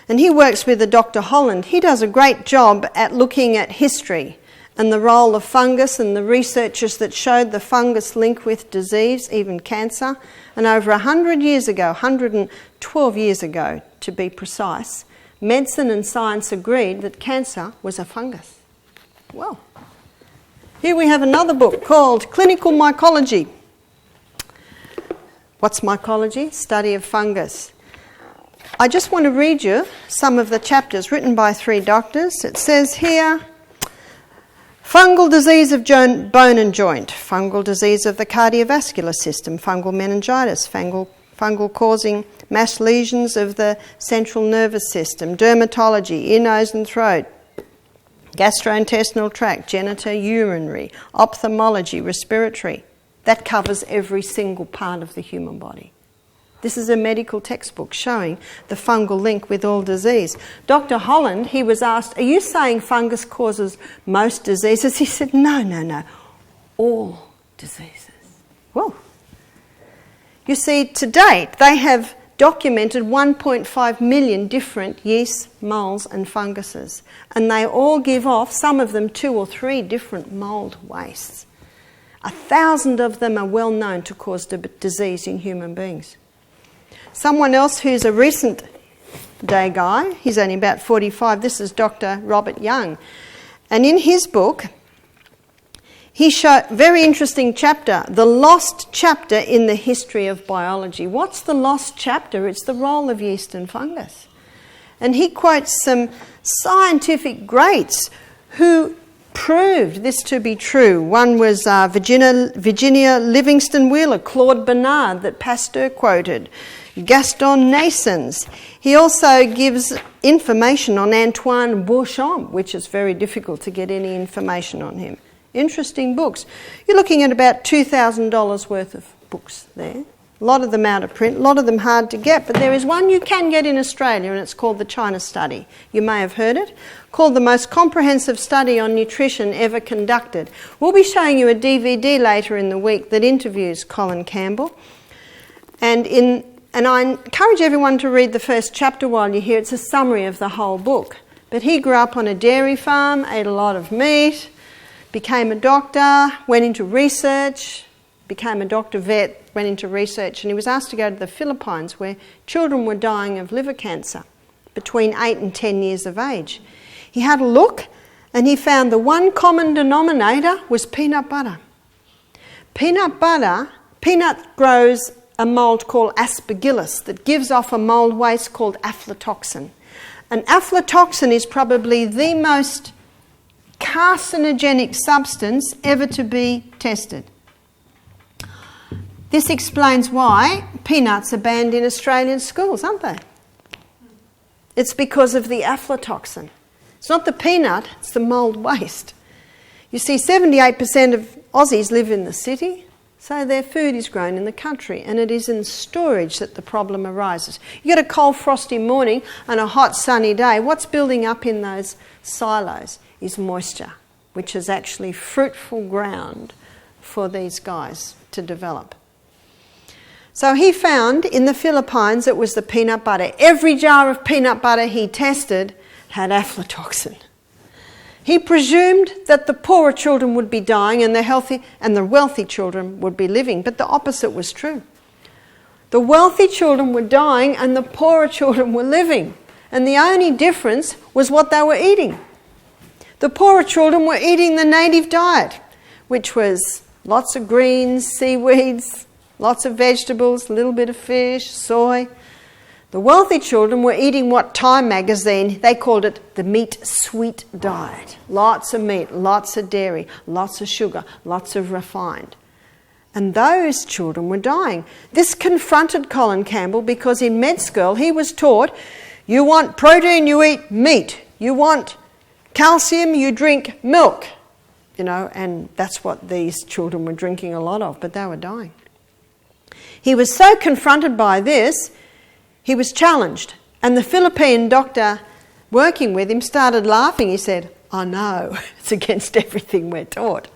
and he works with a Dr. Holland. He does a great job at looking at history and the role of fungus and the researchers that showed the fungus link with disease, even cancer. And over 100 years ago, 112 years ago to be precise, medicine and science agreed that cancer was a fungus. Well, here we have another book called Clinical Mycology. What's mycology? Study of fungus. I just want to read you some of the chapters written by 3 doctors. It says here, fungal disease of bone and joint, fungal disease of the cardiovascular system, fungal meningitis, fungal causing mass lesions of the central nervous system, dermatology, ear, nose and throat, gastrointestinal tract, genitourinary, ophthalmology, respiratory. That covers every single part of the human body. This is a medical textbook showing the fungal link with all disease. Dr. Holland, he was asked, are you saying fungus causes most diseases? He said, no, all diseases. Whoa. You see, to date, they have documented 1.5 million different yeasts, molds and funguses. And they all give off, some of them 2 or 3 different mould wastes. 1,000 of them are well known to cause disease in human beings. Someone else who's a recent day guy, he's only about 45, this is Dr. Robert Young. And in his book, he showed very interesting chapter, the lost chapter in the history of biology. What's the lost chapter? It's the role of yeast and fungus. And he quotes some scientific greats who proved this to be true. One was Virginia Livingston Wheeler, Claude Bernard that Pasteur quoted, Gaston Naessens. He also gives information on Antoine Beauchamp, which is very difficult to get any information on him. Interesting books. You're looking at about $2,000 worth of books there. A lot of them out of print, a lot of them hard to get, but there is one you can get in Australia, and it's called the China Study. You may have heard it, called the most comprehensive study on nutrition ever conducted. We'll be showing you a DVD later in the week that interviews Colin Campbell. And I encourage everyone to read the first chapter while you're here. It's a summary of the whole book. But he grew up on a dairy farm, ate a lot of meat, became a doctor, went into research, became a doctor vet, went into research, and he was asked to go to the Philippines where children were dying of liver cancer between 8 and 10 years of age. He had a look and he found the one common denominator was peanut butter. Peanut grows a mould called aspergillus that gives off a mould waste called aflatoxin. And aflatoxin is probably the most carcinogenic substance ever to be tested. This explains why peanuts are banned in Australian schools, aren't they? It's because of the aflatoxin. It's not the peanut, it's the mould waste. You see, 78% of Aussies live in the city, so their food is grown in the country, and it is in storage that the problem arises. You get a cold, frosty morning and a hot, sunny day. What's building up in those silos is moisture, which is actually fruitful ground for these guys to develop. So he found in the Philippines it was the peanut butter. Every jar of peanut butter he tested had aflatoxin. He presumed that the poorer children would be dying and the wealthy children would be living, but the opposite was true. The wealthy children were dying and the poorer children were living, and the only difference was what they were eating. The poorer children were eating the native diet, which was lots of greens, seaweeds, lots of vegetables, a little bit of fish, soy. The wealthy children were eating what Time magazine, they called it the meat-sweet diet. Lots of meat, lots of dairy, lots of sugar, lots of refined. And those children were dying. This confronted Colin Campbell because in med school he was taught, you want protein, you eat meat. You want calcium, you drink milk. And that's what these children were drinking a lot of, but they were dying. He was so confronted by this, he was challenged. And the Philippine doctor working with him started laughing. He said, "Oh no, it's against everything we're taught."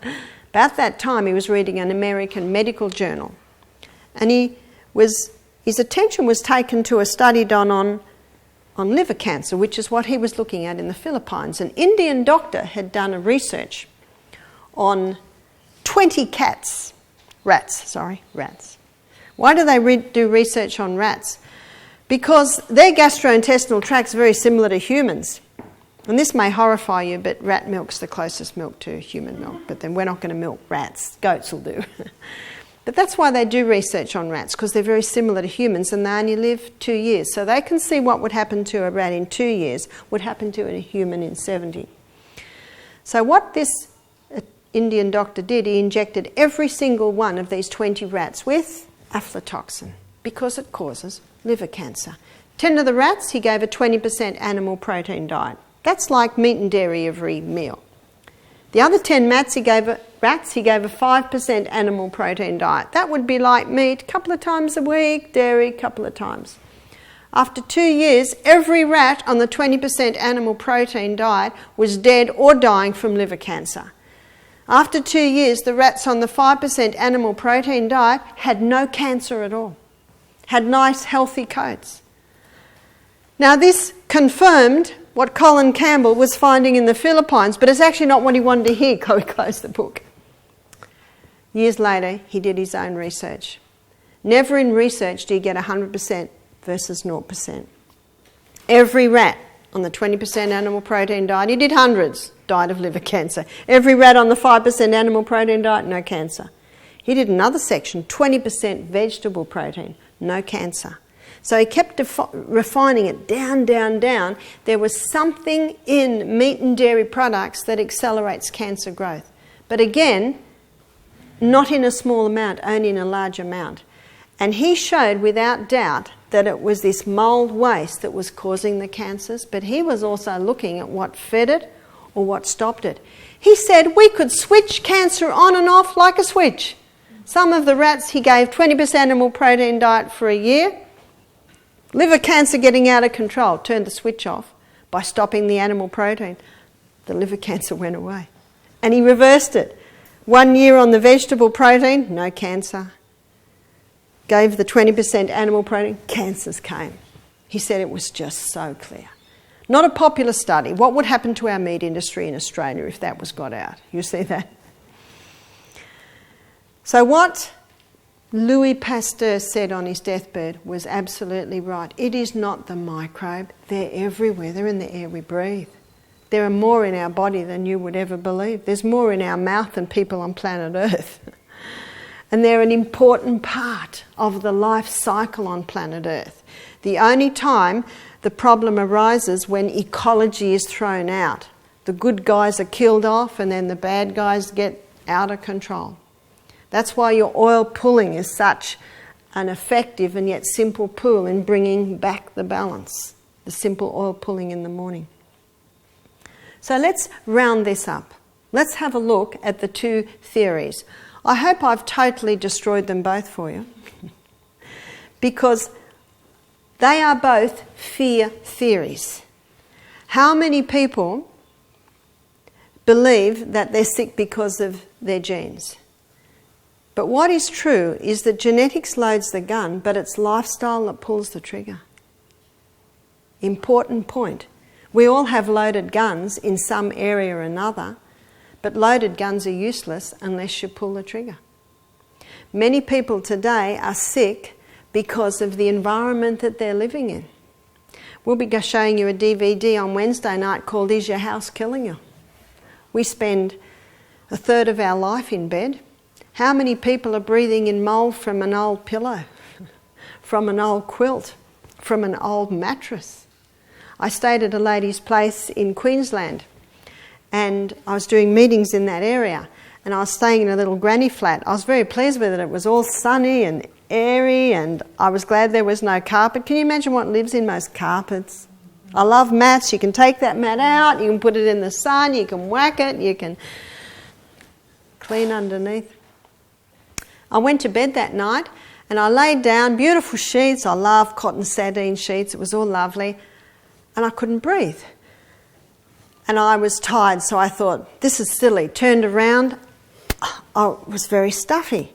About that time, he was reading an American medical journal. And his attention was taken to a study done on liver cancer, which is what he was looking at in the Philippines. An Indian doctor had done a research on 20 rats. Why do they do research on rats? Because their gastrointestinal tract's very similar to humans. And this may horrify you, but rat milk's the closest milk to human milk. But then we're not going to milk rats. Goats will do. But that's why they do research on rats, because they're very similar to humans and they only live 2 years. So they can see what would happen to a rat in 2 years would happen to a human in 70. So what this Indian doctor did, he injected every single one of these 20 rats with aflatoxin because it causes liver cancer. 10 of the rats, he gave a 20% animal protein diet. That's like meat and dairy every meal. The other 10 rats, he gave a 5% animal protein diet. That would be like meat a couple of times a week, dairy a couple of times. After 2 years, every rat on the 20% animal protein diet was dead or dying from liver cancer. After 2 years, the rats on the 5% animal protein diet had no cancer at all, had nice healthy coats. Now this confirmed what Colin Campbell was finding in the Philippines, but it's actually not what he wanted to hear, so he closed the book. Years later, he did his own research. Never in research do you get 100% versus 0%. Every rat on the 20% animal protein diet. He did hundreds, died of liver cancer. Every rat on the 5% animal protein diet, no cancer. He did another section, 20% vegetable protein, no cancer. So he kept refining it down, down, down. There was something in meat and dairy products that accelerates cancer growth. But again, not in a small amount, only in a large amount. And he showed without doubt that it was this mould waste that was causing the cancers, but he was also looking at what fed it or what stopped it. He said we could switch cancer on and off like a switch. Some of the rats he gave 20% animal protein diet for a year. Liver cancer getting out of control, turned the switch off by stopping the animal protein. The liver cancer went away. And he reversed it. 1 year on the vegetable protein, no cancer. Gave the 20% animal protein, cancers came. He said it was just so clear. Not a popular study. What would happen to our meat industry in Australia if that was got out? You see that? So what Louis Pasteur said on his deathbed was absolutely right. It is not the microbe. They're everywhere. They're in the air we breathe. There are more in our body than you would ever believe. There's more in our mouth than people on planet Earth. And they're an important part of the life cycle on planet Earth. The only time the problem arises when ecology is thrown out. The good guys are killed off and then the bad guys get out of control. That's why your oil pulling is such an effective and yet simple pull in bringing back the balance. The simple oil pulling in the morning. So let's round this up. Let's have a look at the two theories. I hope I've totally destroyed them both for you because they are both fear theories. How many people believe that they're sick because of their genes? But what is true is that genetics loads the gun, but it's lifestyle that pulls the trigger. Important point. We all have loaded guns in some area or another, but loaded guns are useless unless you pull the trigger. Many people today are sick because of the environment that they're living in. We'll be showing you a DVD on Wednesday night called Is Your House Killing You? We spend a third of our life in bed. How many people are breathing in mould from an old pillow, from an old quilt, from an old mattress? I stayed at a lady's place in Queensland and I was doing meetings in that area and I was staying in a little granny flat. I was very pleased with it. It was all sunny and airy and I was glad there was no carpet. Can you imagine what lives in most carpets? I love mats. You can take that mat out, you can put it in the sun, you can whack it, you can clean underneath. I went to bed that night and I laid down, beautiful sheets. I love cotton sateen sheets. It was all lovely. And I couldn't breathe. And I was tired, so I thought, this is silly. Turned around, it was very stuffy.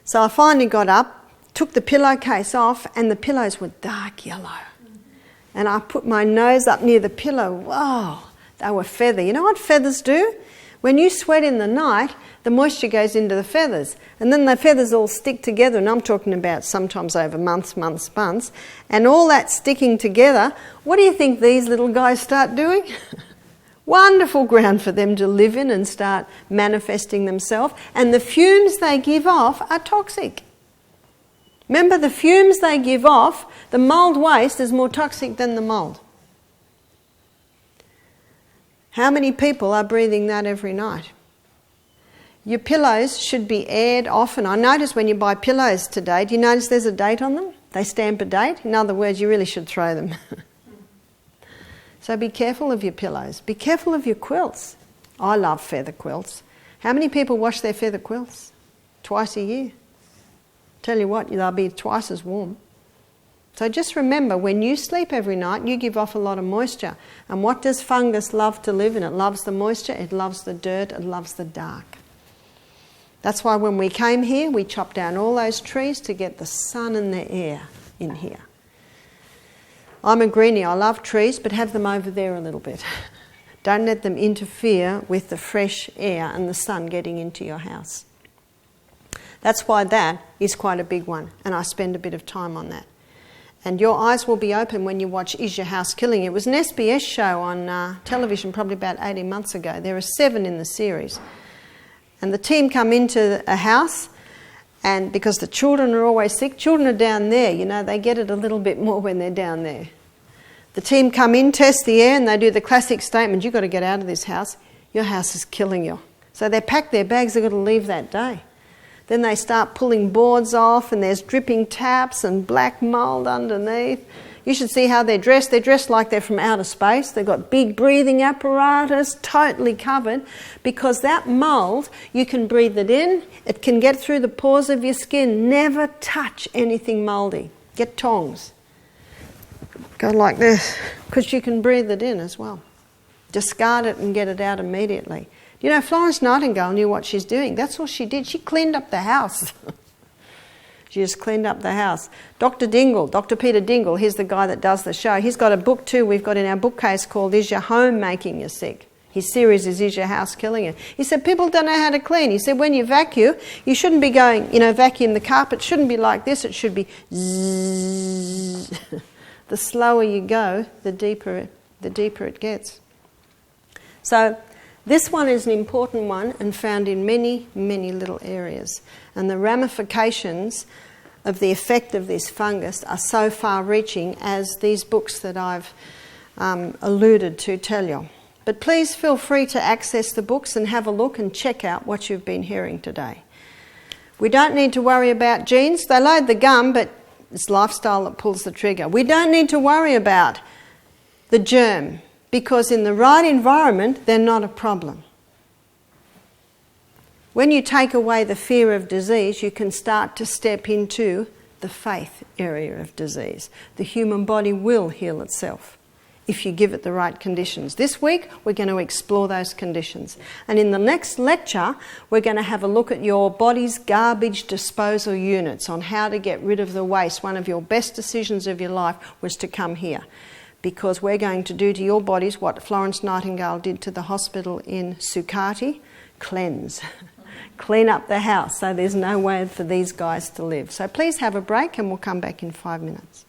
So I finally got up, took the pillowcase off, and the pillows were dark yellow. And I put my nose up near the pillow. Whoa, they were feather. You know what feathers do? When you sweat in the night, the moisture goes into the feathers. And then the feathers all stick together, and I'm talking about sometimes over months. And all that sticking together, what do you think these little guys start doing? Wonderful ground for them to live in and start manifesting themselves. And the fumes they give off are toxic. Remember, the fumes they give off, the mould waste is more toxic than the mould. How many people are breathing that every night? Your pillows should be aired often. I notice when you buy pillows today, do you notice there's a date on them? They stamp a date. In other words, you really should throw them. So be careful of your pillows. Be careful of your quilts. I love feather quilts. How many people wash their feather quilts? Twice a year. Tell you what, they'll be twice as warm. So just remember, when you sleep every night, you give off a lot of moisture. And what does fungus love to live in? It loves the moisture, it loves the dirt, it loves the dark. That's why when we came here, we chopped down all those trees to get the sun and the air in here. I'm a greenie, I love trees, but have them over there a little bit. Don't let them interfere with the fresh air and the sun getting into your house. That's why that is quite a big one, and I spend a bit of time on that. And your eyes will be open when you watch Is Your House Killing You? It was an SBS show on television probably about 18 months ago. There are 7 in the series. And the team come into a house, and because the children are always sick, children are down there, you know, they get it a little bit more when they're down there. The team come in, test the air, and they do the classic statement, you've got to get out of this house. Your house is killing you. So they pack their bags, they've got to leave that day. Then they start pulling boards off, and there's dripping taps and black mould underneath. You should see how they're dressed. They're dressed like they're from outer space. They've got big breathing apparatus, totally covered, because that mould, you can breathe it in. It can get through the pores of your skin. Never touch anything mouldy. Get tongs. Go like this, because you can breathe it in as well. Discard it and get it out immediately. You know, Florence Nightingale knew what she's doing. That's all she did. She cleaned up the house. She just cleaned up the house. Dr. Peter Dingle, he's the guy that does the show. He's got a book too we've got in our bookcase called Is Your Home Making You Sick? His series is Your House Killing You? He said people don't know how to clean. He said when you vacuum, you shouldn't be going, you know, vacuum the carpet. It shouldn't be like this. It should be zzz. The slower you go, the deeper it gets. So this one is an important one and found in many, many little areas. And the ramifications of the effect of this fungus are so far-reaching as these books that I've alluded to tell you. But please feel free to access the books and have a look and check out what you've been hearing today. We don't need to worry about genes. They load the gun, but it's lifestyle that pulls the trigger. We don't need to worry about the germ, because in the right environment, they're not a problem. When you take away the fear of disease, you can start to step into the faith area of disease. The human body will heal itself if you give it the right conditions. This week, we're going to explore those conditions. And in the next lecture, we're going to have a look at your body's garbage disposal units on how to get rid of the waste. One of your best decisions of your life was to come here, because we're going to do to your bodies what Florence Nightingale did to the hospital in Sukati, cleanse. Clean up the house so there's no way for these guys to live. So please have a break and we'll come back in 5 minutes.